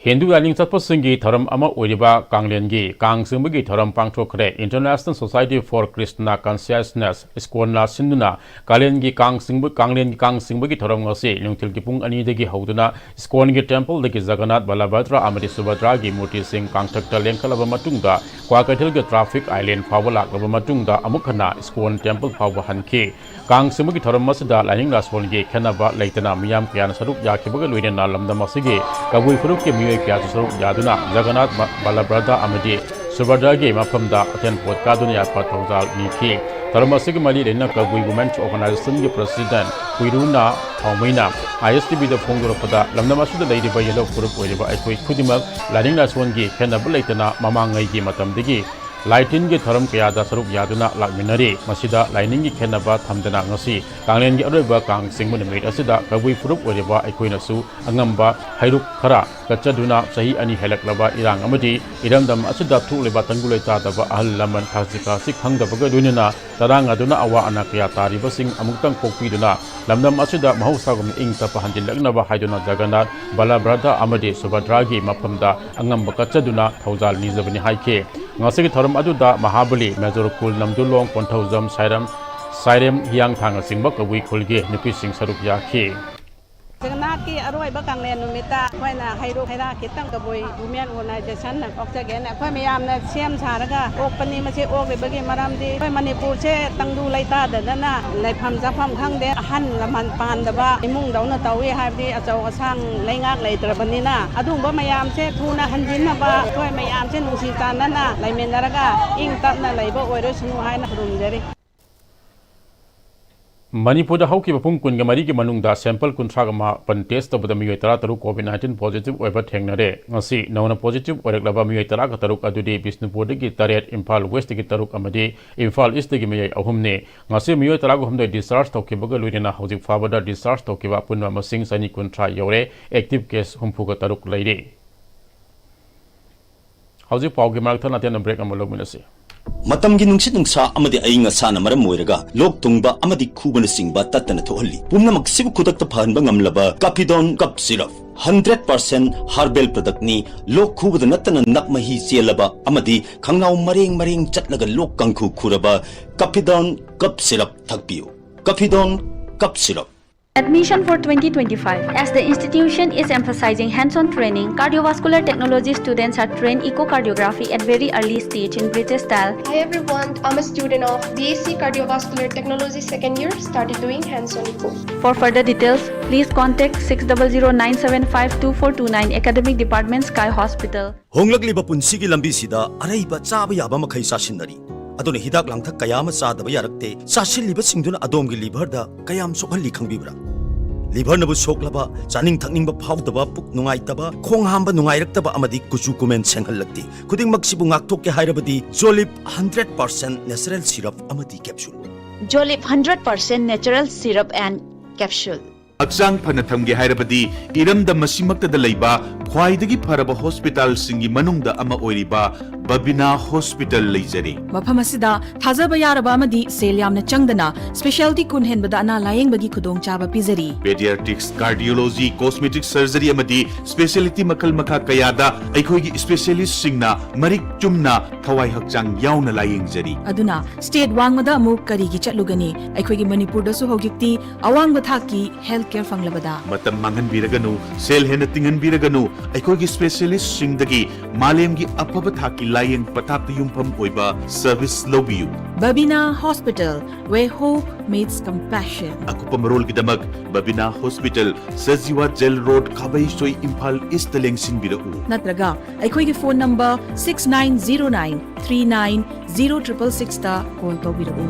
A: Hindu Aling Satpasingi Tharam Ama Uriba Kanglengi Kang Simbagi Tharam Pangthokre International Society for Krishna Consciousness Iskona Sinduna Kalengi Kang Simbagi Tharam ngasi Nungtil ki pung ani degi hauduna Iskongi Temple degi Jagannath Balabhadra Amadi Subhadra gi Murti Singh Kangthakta lengkalaba matungda Kwakathil ge Traffic Island Phawalak laba matungda amukhana Iskon Temple Phawba hanki Kang Simbagi Tharam masida Laning Laswolgi Khenaba Leitana Miyam Kyan Saruk Yakibaga Luina Lamda Masigi Kabui Furuk ki Kya Saruk Yaduna Jagannath Balabhadra Amadi Subhadra gi mafamda aten podka dunia pathawjal niki Tharmasig Mali Lena Kabui Women's Organization ki President Kuiruna Thawmaina ISTB the Phongdoropada Lamnamasuda Lady by Yellow Group Weriba Aikoi Kudimak Laning Laswongi Khenaba Leitana Mamangai gi matamdigi Lighting ki Tharam Kayada Saruk Yaduna Lakminari Masida Lining ki Khenaba Thamdana ngasi Kanglen gi Areba Kang Singmun Mate Asida Kabui Furup Weriba Aikoinasu Angamba Hairuk Khara Kachaduna Sahi Ani Helaklaba Irang Amadi Iramdam Asida Thuliba Tangulai Tadaba Ahal Laman Khasika Sik Hangdabaga Dunina Taranga Duna Awa Anakya Tariba Sing Amutang Pokpiduna Lamdam Asida Mahusagum Ing Tapahanjin Lagnaba Haiduna Jagannath Balabhadra Amadi Subhadragi Mapamda Angamba Kachaduna Thawjal Nizabani Haike Ngasigi Tharam thoram aduda Mahabali Major Kul Namdulong Ponthozam Sairem Hiang Thang Singba Kawi Khulgi Nupi Sing Saruk Yakhi
M: Jagannath ki aroi ba kanglen numita khoina hairu haira kitang ka boi women organization na oxygen na khoi mayam na sem saraga okpani ma se ok le bagi maram di khoi Manipur se tangdu laita da na laifam jafam khangde ahan laman pan da ba imung dauna tawi habdi achau asang laingak leitrabani na adungba mayam se thuna hanjin na ba khoi mayam se nungsi tan na laimen naraga ing tap na leiba oiro sunu haina rumjari
A: Manipur da hauki bapung kun gamari ki manungda sample kuntra ma pan test tabda mi tara taru COVID-19 positive oiba thengnare ngasi nauna positive oirak laba mi tara ka taruk adudi Bisnupur de ki taret Imphal West ki taruk amadi Imphal East ki mi ahumne ngasi mi tara ko humdai discharge tawki baga luina hojik fabada discharge tawki ba punwa masing sani kuntra yore active case humpu ka taruk laire hojik pau ki marak thana tian break amalo minase
N: Matamgi nungsit nungsa amadi aying asana maram moiraga lok tungba amadi kubana singba tatana thohalli pumna maksibu kudakta phanba ngamlaba Capidon cup syrup 100% herbal product ni lok khubada natana nakmahi chelaba amadi khangnaw mareng chatlaga lok kangkhu khuraba Capidon cup syrup thakpiu Capidon cup syrup.
O: Admission for 2025. As the institution is emphasizing hands-on training, cardiovascular technology students are trained echocardiography at very early stage in British style.
P: Hi everyone, I'm a student of BSc Cardiovascular Technology second year, started doing hands-on echo.
O: For further details, please contact 600-975-2429 Academic Department Sky Hospital.
N: Honglakliba punsigi lambi sida araiba chaba yaba makhai sasinari. Aduna hidak langthak kayama sadaba yarakte sasilliba singduna adomgi liver da kayam sokhalli khangbibra. Liver nabu soklaba chaning thakningba phawdaba puk nungaitaba khong hamba nungairakaba amadi kuchu kumen senghallakti khuding maksibu ngakthok ke hairabadi Jolip 100% natural syrup amadi capsule.
Q: Jolip 100% natural syrup and capsule.
R: Aksang panathamge hairabadi iramda masimakta da leiba khwaidagi pharaba hospital singi manungda ama oiriba Babina Hospital leijari.
S: Mapamasida thazaba yaraba amadi sel yamna changdana specialty kunhen bada ana layeng bagi khudong chaba pizari.
R: Pediatrics, cardiology, cosmetic surgery amadi specialty makal makha kayada aikhoigi specialist singna marik chumna thawai hakchang yauna layeng jari.
S: Aduna state wangmada amu karigi chatlugani aikhoigi Manipur da su hogikti awang bathaki healthcare fanglabada.
R: Matam mangan biraganu sel hena tingan biraganu aikhoigi specialist singdagi malemgi apaba thaki layeng patapta yumpham oiba service lobiyu.
S: Babina Hospital, where hope meets compassion.
R: Akupa marol kidamak Babina Hospital, Sajiwa Jail Road, Kabai Soy Imphal East Lengsin birau.
S: Natraga, aikhoigi phone number 6909 390666 ta call to birau.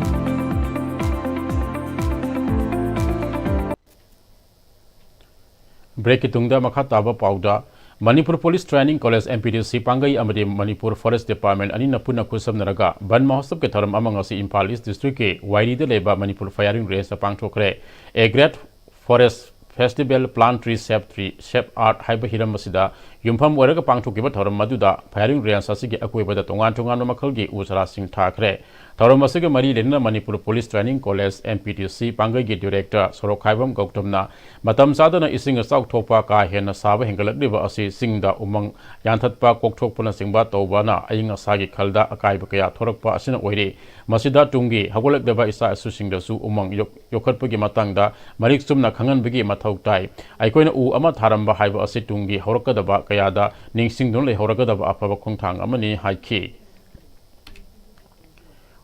A: Break itungda makha taba pauda Manipur Police Training College MPDC Pangai amadi Manipur Forest Department ani napuna kusam naraga ban mahosab ke tharam amangasi Imphal East District ke Wairi de leba Manipur Firing Range pangthokre a great forest festival plant tree shape art haiba hiram masida yumpham oraga pangthokiba tharam maduda Firing Range asigi akoibada tongan makhalgi usara sing thakre tharam asigi mari lenna Manipur Police Training College MPDC Pangai ge director Sorokhaibam Gautamna matam sadana ising asau thopa ka hena saba hengalakliba asi singda umang yanthatpa kokthokpana singba tawbana ayinga sagi khalda akaiba kaya thorakpa asina oire masida tungi hagolakdaba isa asu singdasu umang yokhatpagi matangda marik sumna khanganbagi mathautai aikoina u ama tharamba haiba asi tungi horakadaba kayada ningsingdon le horakadaba afaba khongthang amani haiki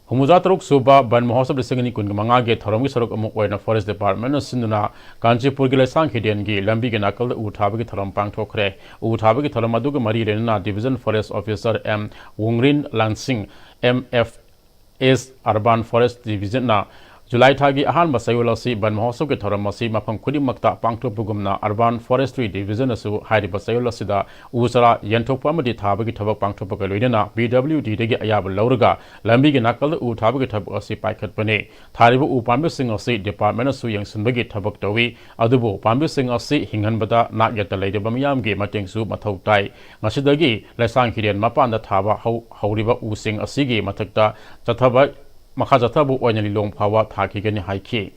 A: Humuzataruk Suba Ban Mahosab Singani Kungamanga get Haramgi Saruk Amok Forest Department Sinduna Kanchipur Gilasang Hidengi Lambi Ganakal Utabagi Tharampang Tokre Utabagi Tharamaduga Mari Rena Division Forest Officer M Wungrin Lansing MFS Urban Forest Division na July Thagi Ahan Basayolasi Ban Mahosab ke Tharamasi Mapam Kudi Makta Pangto Bugumna Urban Forestry Division Asu Hari Basayolasida Usara Yentopamadi Tabagi Tabak Pangto Pagalina BWD Degi Ayab Lauraga Lambi Ganakal Utabagi Tabasi Paikat Pane Taribu Upambi Singasi Department Asu Yang Sunbagi Tabak Tawi Adubu Pambi Singasi Hinganbada Nak Yata Lady Bamiamgi Matengsu Matautai Nasidagi Lesang Hidian Mapanda Taba Hauriba Using Asigi Matakta Tataba Makazatabu Oinali Long Power Taki Gani Haiki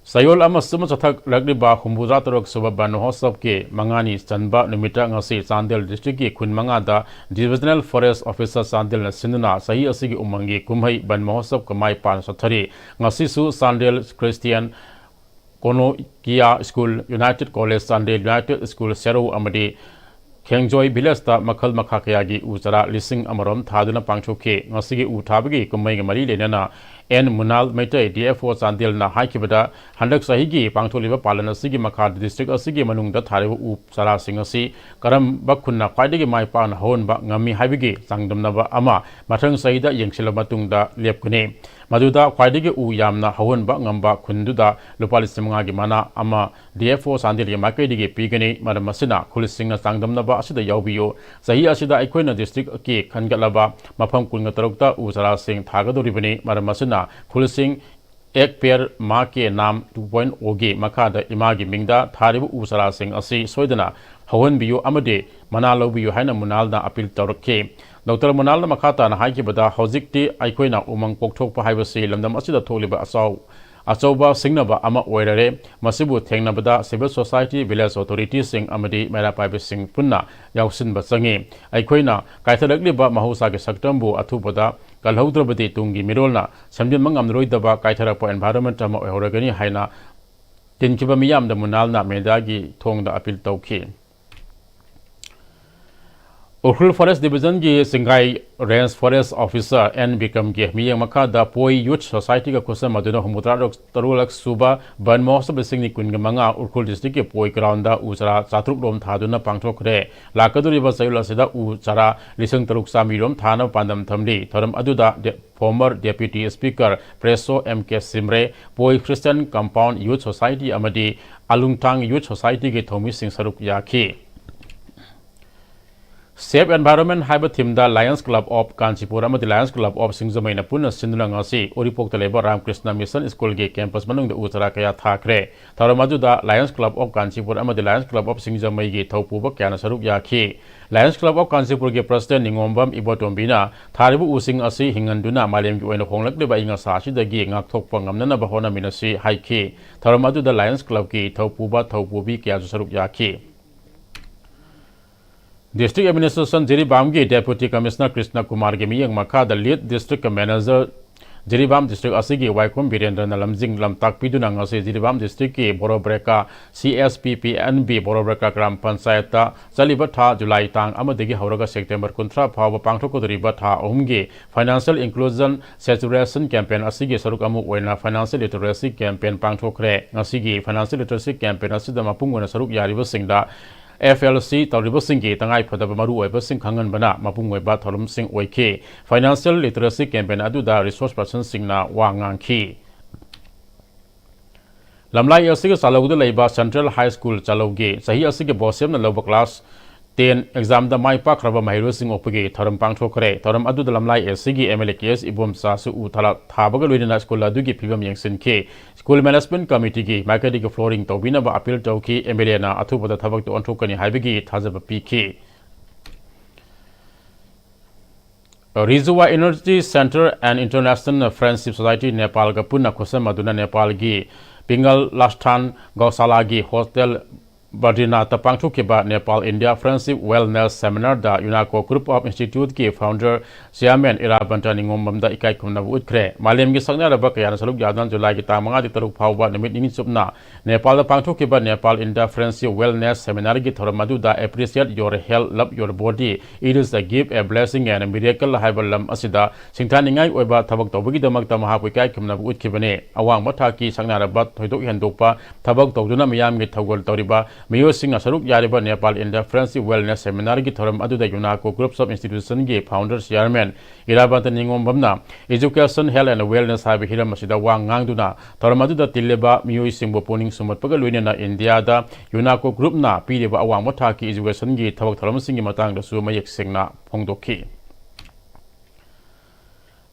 A: Sayol ama suma chathak lagriba humbura torok suba ban mahotsav ke mangani chanba numita ngasi Chandel district ki khun manga da divisional forest officer Chandel na sinuna sahi asigi umangi kumhai ban mahotsav kamai pan sathari ngasi su Chandel Christian Kono Kia School United College Chandel United School Seru amadi Kengjoy Village ta makhal makha kayagi uzara lising amarom thaduna pangchoke ngasigi uthabagi kumai gamari lenana N Munal Maitai DFO Chandel na haikibada handak sahigi pangtholiba palana sigi makha district asigi manungda tharibu upsara singasi karam bakhunna khwaidagi mai pan honba ngami haibigi sangdamnaba ama mathang sahida yengshila matungda lepkune maduda khwaidagi u yamna hawonba ngamba khunduda lupa lisimanga gi mana ama DFO Chandel ya makaidigi pigani maramasina khulisinga sangdamnaba asida yawbiyo sahi asida aikoina district ki khangalaba mafam kunga tarukta usara sing thagadoribani maramasina Kulising ek pair ma ke nam 2.0 ge makada imagi mingda tharibu usara sing asi soidana hawan biyo amade manalo biyo haina munalna appeal tawrakhe Dr. Munalna makata na haiki bada hojikti aikoina umang pokthokpa haibasi lamdam asida tholiba Achauba singnaba ama oirare masibu thengnabada civil society village authority sing amadi mera paibe sing punna yausinba changi aikoina kaitharakliba mahusa ge saktambu athubada kalhaudrabadi tungi mirolna samjin mangamroidaba kaitharapa environment ama oiragani haina tinkiba miyamda munalna medagi thongda appeal tawki Urkhul Forest Division ki Singhai Range Forest Officer N Bikram ke miyang makada Poi Youth Society ka kusa maduna humutra tarulak suba ban mohsab singni kunga manga Urkhul District ke Poi ground da usara chatruk lom thaduna pangthokre lakaduri ba sayula sida usara lisang taruk sami rom thana pandam thamdi thoram aduda former Deputy Speaker Preso MK Simre Poi Christian Compound Youth Society amadi Alungtang Youth Society ke thomi sing saruk yakhi Safe Environment Haiba Thimda Lions Club of Kanchipur amadi Lions Club of Singzamaina Puna Sinduna ngasi Oripok Taleba Ramkrishna Mission School ge campus manung da utara kaya thakre Tharamadu da Lions Club of Kanchipur amadi Lions Club of Singzamai ge thaupuba kyana saruk yakhi Lions Club of Kanchipur ge President Ningombam Ibotombina tharibu using asi hinganduna malem gi oina honglakdeba inga sashi da gi ngak thokpa ngamnana ba hona minasi haikhi Tharamadu da Lions Club ge thaupuba thaupubi kya saruk yakhi District Administration Jiribam ki Deputy Commissioner Krishna Kumar ke miyang makha the lead District Manager Jiribam District asigi Waikum Birendra Nalamjing Lamtak Piduna ngasi Jiribam District ki Borobreka CSPPNB Borobreka Gram Panchayat ta chaliba tha July tang amadagi hauraga September 13 phawa pangthokodriba tha ahumgi Financial Inclusion Saturation Campaign asigi saruk amu oina Financial Literacy Campaign pangthokre ngasigi Financial Literacy Campaign asida mapungona saruk yariba singda FLC Tariba Singhi Tangai Padaba Maru Eba Sing Kangan Bana Mapung Weba Thorum Sing Oike Financial Literacy Campaign Aduda Resource Person Singna Wangang Ki Lamlai Asig Salauda Leba Central High School Chalauge Sahi Asig Bosem na Loba Class 10 exam da mai pak raba mahiro sing opage thoram pangthokre thoram adu da lamlai SG MLKS ibom sa su uthala thabaga loina school adu gi phibam yangsin ke school management committee gi makadi gi flooring tobina ba appeal tawki MLA na athuba da thabak to onthokani haibigi thajaba pk Rizwa Energy Center and International Friendship Society Nepal ga punna khosa maduna Nepal gi Pingal Lastan Gausala gi hostel Badrina Tapangchu Kiba Nepal India Friendship Wellness Seminar da UNACO Group of Institute ki founder Chairman Irabanta Ningom da ikai kumna utkre Malem gi sakna raba kaya saluk yadan July ki tamanga di taruk phawba nimit ningin supna Nepal da pangchu kiba Nepal India Friendship Wellness Seminar gi thoramadu da appreciate your health love your body it is a gift a blessing and a miracle haibalam asida singthaningai oiba thabak tawbagi damak ta maha ikai kumna utkibane awang matha ki sakna raba thoidok hendokpa thabak tawduna miyam gi thawgol tawriba Mayo Singh Saruk Yariba Nepal India Friendship Wellness Seminar ki thoram adu da UNACO Groups of Institution ki founder chairman Irabanta Ningom Bamna Education Health and Wellness Habi Hiram Masida Wang Ngangduna thoram adu da Tileba Mayo Singh Boponing Sumat Paga Luina India da UNACO Group na Piriba Awang Motha ki education ki thawak thoram sing ki matang da su mayek singna phongdokhi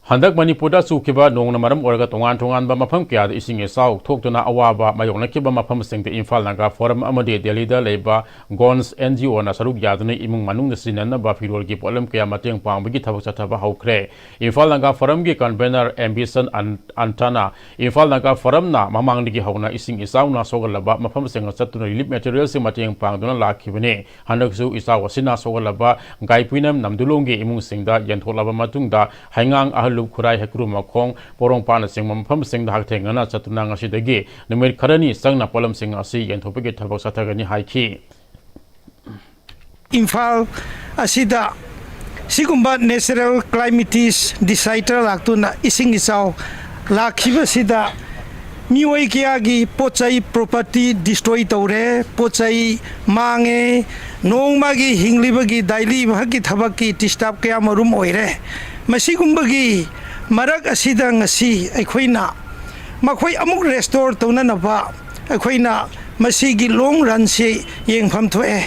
A: Handak Manipura Sukiba, Nong Maram Orga Tongan Tongan Bamapam Kia, ising a south, Tokuna Awaba, Mayonakiba Mapam Sing the Infal Naga Forum Amade, the leader Labor, Gons, NGO, Nasaruk Yaduni, Imung Manung the Sinana Bafiro Gip Olem Kia Matang Pam, Bigitavasataba Hokre, Infal Naga Forum Gikan Banner, Ambition and Antana, Infal Naga Forum Na, Mamang Ligi Hona, ising Isauna Sogalaba, Mapam Sing Satun Relief Materials in Matang Pang, Dona Lakibane, Hanaksu Isawa Sina Sogalaba, Gaipinam, Namdulungi, Imung Singda, Yantolaba Matunda, Hangang Ahal. Kurai Hekru Makong, Porong Pana Sing Mampam Sing the Hatangana Satunang Ashidagi, Numid Karani, Sangna Polam Sing Asi, and Topiki Tabosatagani High Key.
T: Infal Asida Sigumba Natural Climatis, Decider Lactuna, Ising Isao, La Kivasida, Miwai Kiagi, Pochai property destroy Tore, Pochai Mange, Nong Magi, Hinglibagi, Daili, Haki Tabaki, Tistap Kiamarum Oire. Masigumbagi Marak Asida ngasi Equina Makoi Amuk restore Tonanaba Equina Masigi long run si Yeng Pamtoe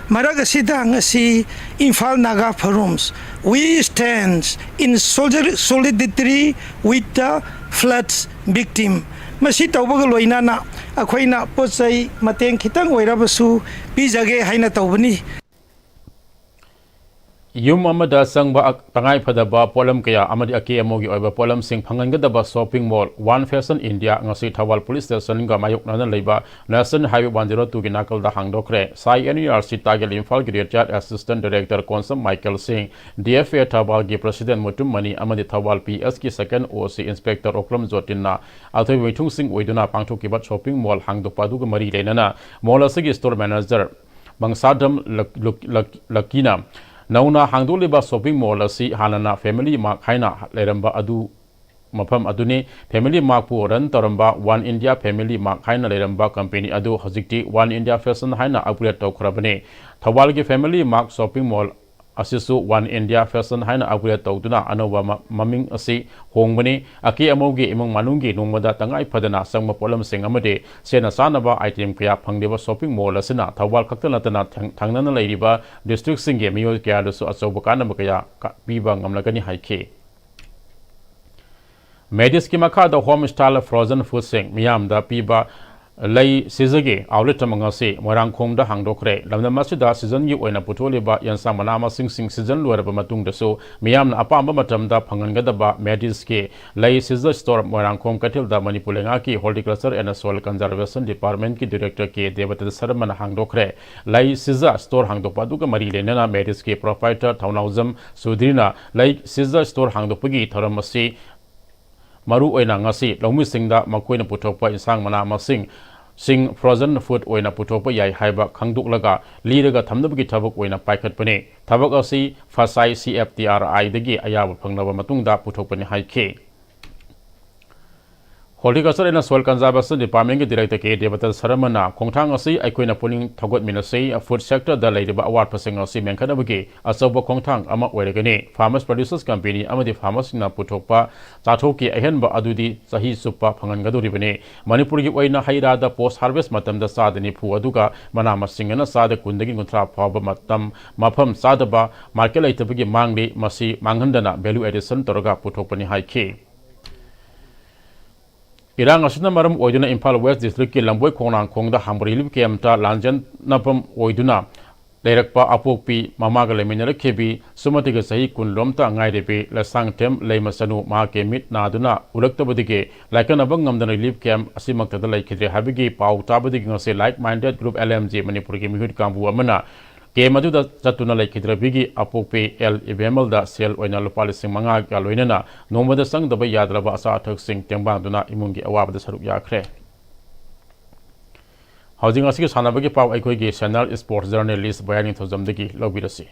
T: Marak Asida ngasi Infal Naga Forums. We stand in solidarity with the floods victim. Masita Wagaloinana Aquina Posai Mateng Kitang Wairabasu Pizage Haina Tawani.
A: Yum Amada Sangba Tangai Padaba, Polam Kaya, Amadi Aki Amogi over Polam Sing Pangangadaba Shopping Mall, One Fashion India, Ngasi Tawal Police Station, Gamayuk Nana Leba, Nasan Highway 102 Ginakal the Hangdokre, Sai NURC Target Infal Graduate Assistant Director Consum Michael Singh, DFA Tabalgi President Mutumani, Amadi Tawal PSK Second OC Inspector Okram Zotina, Alto Witung Singh Widuna Pangtokibat Shopping Mall Hangdopaduga Mari Lenana, Molasigi Store Manager, Bangsadam Lakina. Nauna Hangdoliba shopping mall asi Hanana family mark Haina Leramba Adu Mapam Aduni family mark Puran Taramba One India family mark Haina Leramba company Adu Hazikti One India fashion Haina upgrade to Krabane Tawalgi family mark shopping mall Asisu One India fashion Haina upgrade to Duna Anova Maming Asi Hongbani Aki Amogi Imong Manungi Numada Tangai Padana Sangma Polam Singamade Sena Sanaba item Kaya Pangdeva shopping mall Asina Tawal Katanatana Tangana Ladiba District Singe Mio Kiadusu Asobokana Makaya Biba Ngamlagani Haike Mediski Maka the home style frozen food sing Miam da Piba Lay Sizagi, outlet Mangasi, Morangkom the Hangdokre, Lamna Masida, season you in a Putoliba, Yansa Manama Sing season, Lura Matung the so, Miam Apamba Matamda, Pangangadaba, Mediski, Lay Scissor Store, Morangkom Katilda, Manipulangaki, Horticulture and Soil Conservation Department Ki Director K. Devat the Saraman Hangdokre, Lay Scissor Store Hangdopaduga Marie Nana Mediski, Proprietor, Townhousem, Sudrina, Lay Scissor Store Hangdopagi, Taramasi, Maru Oina Ngasi, Lomi Singda, Makuina Putopa, Insang Manama Sing frozen food oina putopa yai haiba khangduk laga liraga thamnabagi thabak oina paikat pane thabak asi fasai CFTRI dagi ayaba phangnaba matungda putokpani haike Horticulture and Soil Conservation Department Director K. Devata Saramana, Kongtang Asi, Akwina Puning Togot Minasi, a food sector that lady award passing of Simen Kanabagi, a sober Kongtang, Ama Weregane, Farmers Producers Company, Amadi Farmers in Putopa, Tatoki, Ahenba Adudi, Sahi Supa, Pangangaduribane, Manipuri Waina Haida, the post harvest matam the Sadani Puaduga, Manama Singana Sada Kundagi Kuntra Paba Matam, Mapam Sadaba, Markela Tabigi Mangli, Masi, Mangandana, Belu Edison, Toroga, Putopani High K. Irang asuna maram oiduna Impal West District ki Lamboy Khonang Khongda Hamburi Lib Kemta Lanjan Napam oiduna Lerakpa Apokpi Mamaga Leminera Kebi Sumatiga Sahi Kun Lomta Ngai Depi Lasang Tem Leimasanu Mahake Mit Naduna Uraktabadige Lakanabang Namdan Lib Kem Asimakta Laikidre Habigi Pau Tabadi Ngase Like Minded Group LMG Manipuri Mihut Kambu Amana Kemadu da Zatuna Laikidra Bigi Apokpe El Ibemal da Sel Oina Lupali Sing Manga Galoinana Nomada Sang Daba Yadraba Asa Atak Sing Tembang Duna Imungi Awab da Saruk Yakre Housing Asiki Sanabagi Pau Aikogi Channel Sports Journalist Bayani Thozamdagi Lobirasi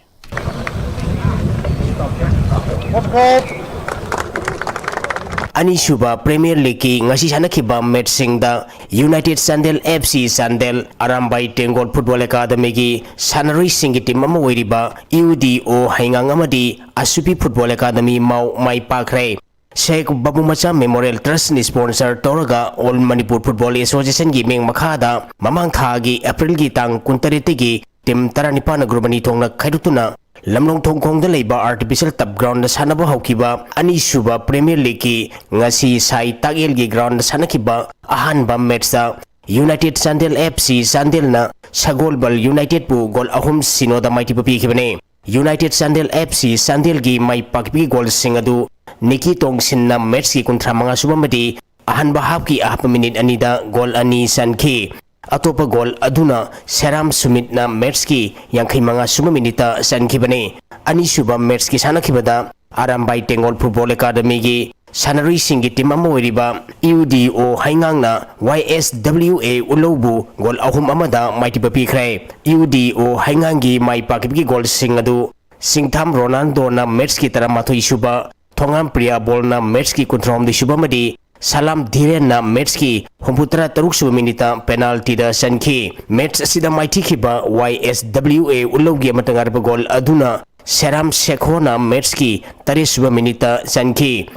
U: Anishuba Premier League ngasi sanakiba matchingda United Sandel FC Sandel Arambai Tengol Football Academy gi sanaroi singi team ama weriba UDO haingang amadi Asupi Football Academy mau mai pakre Sheikh Babu Macha Memorial Trust ni sponsor Toraga All Manipur Football Association gi meng makhada mamang tha gi April gi tang 23 gi team 35 na grubani thongna khaidutuna lamlong thongkhong da leiba artificial tap ground da sanaba haukiba ani suba premier league ki ngasi sai tagel gi ground da sanakiba ahanba match da United Sandel FC Sandel na Sagolbal United pu gol ahum sino da maiti papi kibane United Sandel FC Sandel gi mai pakpi gol singadu Niki Tong sin na match ki kontra mga subamadi ahanba half ki ahap minute anida gol ani sanki atopa gol aduna Seram Sumit na match ki yangkai mga sumaminita sanki bane ani suba match ki sanakibada Arambai Tengol Football Academy gi Sanari Singi Team Amoiriba UDO Haingang na YSWA Ulobu gol ahum amada maiti papi kray UDO Haingangi mai pakipki gol singadu Singtham Ronaldo na match ki taramato isuba Thongam Priya ball na match ki kontrom di suba madi Salam Dhiren na match ki humputra taruk suba minita penalty da sanki match sida maiti kiba YSWA Ulogi amatangar pa gol aduna Seram Sekho na match ki tari suba minita sanki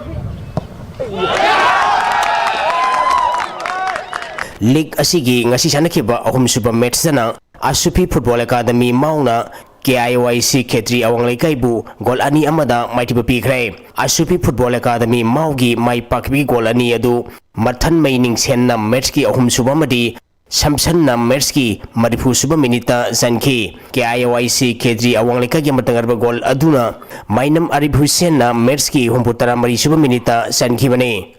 U: League asigi ngasi sanakiba ahum suba match dana Asupi Football Academy mauna KIYC Ketri awang laikaibu gol ani amada maiti papi kray Asupi Football Academy maugi mai pakbi gol ani adu mathan maining sen na match ki ahum suba madi Samson na match ki marifu suba minita zanki KIYC Ketri awang laikagi matangar ba gol aduna mainam Arif Hussein na match ki humputara mari suba minita zanki bane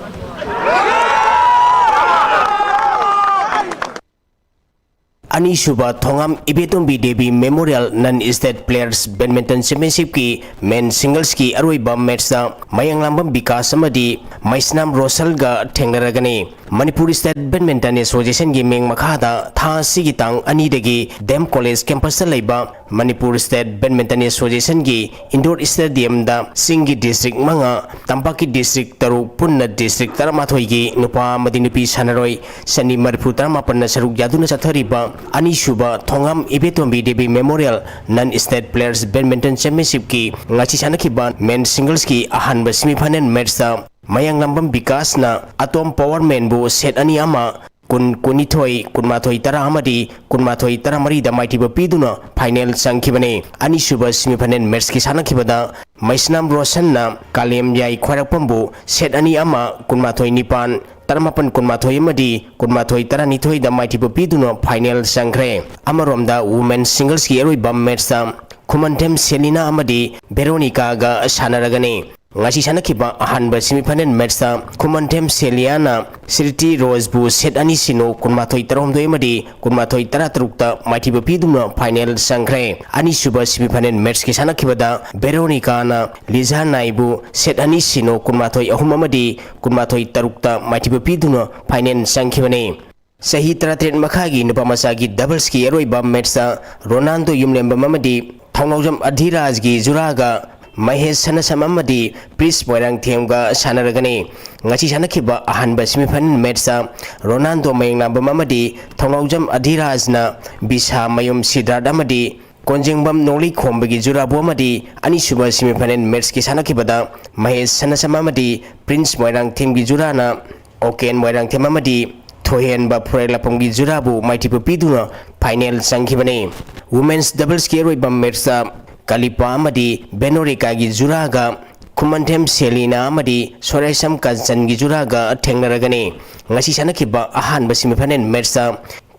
U: Ani suba Thongam Ibetombi Devi Memorial Non-State Players Badminton Championship ki men singles ki aroiba match da Mayanglambam Bikas amadi Maisnam Rosal ga thengnaragani Manipuri State Badminton Association gi meng makhada tha sigi tang ani degi Dem College campus da leiba Manipur State Badminton Association gi indoor stadium da Singi district manga Tampaki district taru punna district taramathoi gi nupa madinupi sanaroi sani marfu taramapanna saruk yaduna sathariba Ani Suba Thongam Ibetombi Devi Memorial Non-State Players Badminton Championship ki ngachi sanakiba men singles ki ahanba semi-final match da Mayanglambam Bikas na Atom Power Man bu set ani ama kunithoi kunmathoi tara amadi kunmathoi tara mari da maiti bapiduna final sangkibane ani suba semi-final match ki sanakibada Maisnam Roshan na Kalem Yai Khwarakpambu set ani ama kunmathoi nipan Taramapan kunmathoi amadi kunmathoi tara nithoi da maiti bapiduna final sangkre amaromda women singles ki eroiba match da Kumantem Selina amadi Veronica ga sanaragane ngasi sanakiba ahanba semi-final match da Kumantem Seliana Sirti Rose bu set ani sino kunmathoi taromdoi amadi kunmathoi tara tarukta maiti bapiduna final sangkre ani suba semi-final match ki sanakibada Veronica na Liza Naibu set ani sino kunmathoi ahum amadi kunmathoi tarukta maiti bapiduna final sangkibane Sahi 38 makhagi nupamasagi doubles ki eroiba match da Ronaldo Yumlemba amadi Thongnojam Adhiraj gi Juraga Mahesh Sanasam amadi Pris Moirang Themga sanaragani ngasi sanakiba ahanba semi-final match da Ronaldo Mayanglambam amadi Thongnojam Adhiraj na Bisa Mayum Siddharth amadi Konjengbam Noli Khombagi Jurabu amadi ani suba semi-final match ki sanakibada Mahesh Sanasam amadi Prince Moirang Themgi Jurana Oken Moirang Them amadi Thohen ba Purelapamgi Jurabu maiti piduna final sangkibane women's doubles ki eroiba match da Kalipa amadi Benorika gi Juraga Kumantem Selina amadi Soraisam Kansan gi Juraga thengnaragani ngasi sanakiba ahanba semi-final match da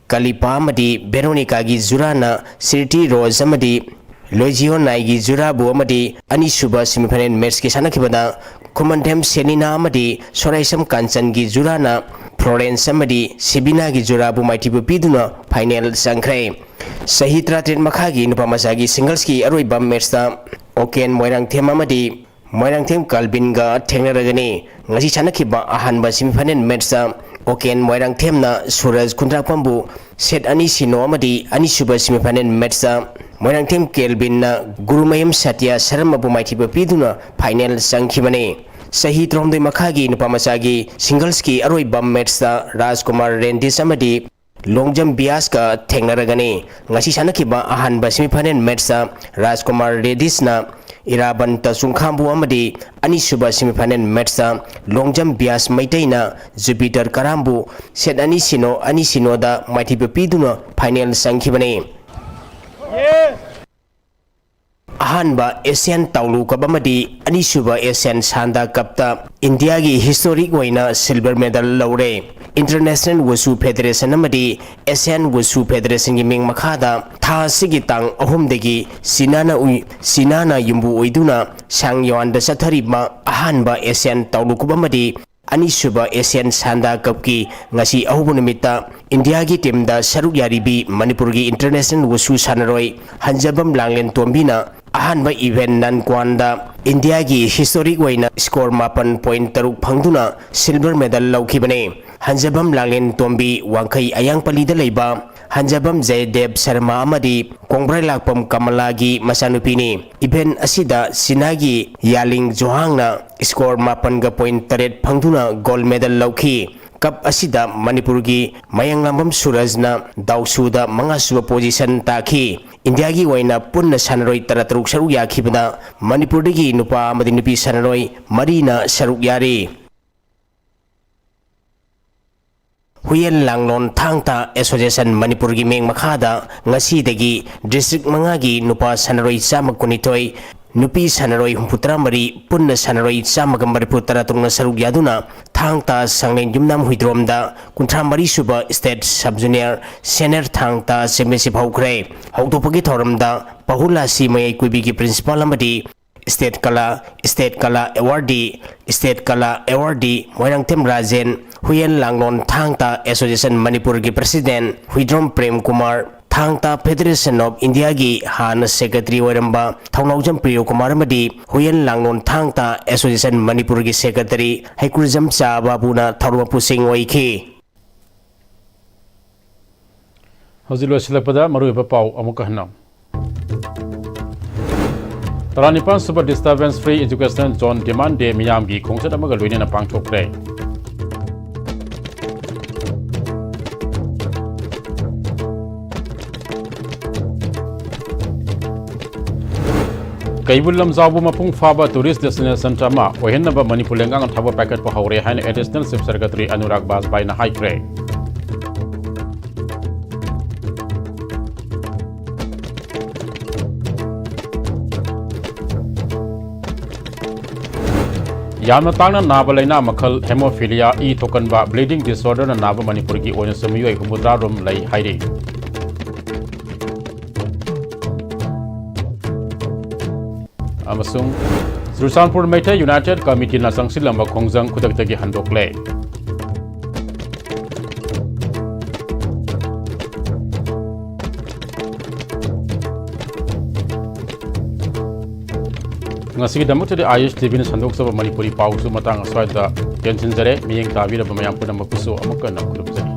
U: Kalipa amadi Veronica gi Jurana Sirti Rose amadi Lojio Nai gi Jurabu amadi ani suba semi-final match ki sanakibada Kumantem Selina amadi Soraisam Kansan gi Jurana Florence amadi Sibina gi Jurabu maiti piduna final sangkre Sahi 38 makhagi nupamasagi singles ki aroiba match da Oken Moirang Them amadi Moirang Them Kalbin ga thengnaragani ngasi sanakiba ahanba semi-final match da Oken Moirang Them na Suraj Kuntrakpambu set ani sino amadi ani suba semi-final match da Moirang Them Kelvin na Gurumayam Satya Sharma bu maiti piduna final sangkibane Sahi 39 makhagi nupamasagi singles ki aroiba match da Rajkumar Rendis amadi Longjam Bias ka thengnaragani ngasi sanakiba ahanba semi-final match da Rajkumar Redis na Iraban Tasungkhambu amadi ani suba semi-final match da Longjam Bias Maitai na Jupiter Karambu set ani sino da maiti piduna final sangkibane ahanba Asian Taulu Cup amadi anisuba Asian Sanda Cup ta India gi historic waina silver medal laure. International Wushu Federation amadi Asian Wushu Federation gi ming makhada tha sigi tang ahum degi sinana yumbu oiduna sangyon da sathariba ahanba Asian Taulu Cup amadi anisuba Asian Sanda Cup ki ngasi ahubu nimita India gi team da saruk yaribi Manipur gi International Wushu Sanaroi Hanjabam Langlen Tombina ahanba event nan kwanda India gi historic waina score 8.3 phangduna silver medal laukibane. Hanjabam Langlen Tombi Wangkai Ayang Palida Leiba Hanjabam Jaydev Sharma amadi Kongbrai Lakpam Kamalagi Masanupini event asida sinagi Yaling Johangna score 8.3 phangduna gold medal lauki. Cup asida Manipur gi Mayanglambam Surajna Dausuda mangasuba position taki. India gi waina punna sanaroi taratruk saruk yakhibna Manipur gi nupa amadi nupi sanaroi marina saruk yari. Huyen Langlon Thangta Association Manipur gi meng makhada ngasi dagi district mangagi nupa sanaroi samakkunitoi nupi sanaroi humputra mari punna sanaroi samagambar putara tungna saruk yaduna Thangta sanglen jumnam huidromda kuntra mari suba state sub junior senior Thangta championship haukre hautopagi thoramda pahula si mayai kuibi gi principal amadi State Kala awardee Moirang Tem Rajen Huyen Langlon Thangta Association Manipur gi President Huidrom Prem Kumar Thangta Federation of India gi Han Secretary Oiramba Thaunaujam Priyo Kumar amadi Huyen Langlon Thangta Association Manipur gi Secretary Haikurjam Cha Babuna Tharuma Pusing oiki.
A: Hozilo silapada maruiba pau amuka hanam. Taranipan Super Disturbance Free Education Zone Demand Day Miyam gi khongset amaga loine na pangthokre. Kaibul lamzabu mapung faba tourist destination tama ohenna ba Manipur lengang thaba packet pa haure hain additional chief secretary Anurag Basbai na haikre. Yamna tangna naba laina makhal hemophilia thokanba bleeding disorder na naba Manipur gi oina samiyoi humudra rom lai hairi. Amasung Sursanpur Maitha United Committee na sangsilamba khongjang khudaktagi handokle. Ngasigi damuktadi ISTV na sandok sa Manipuri pausu matang aswada tension jare miyeng tabira bamayang punang mapuso amukan na kulubjani.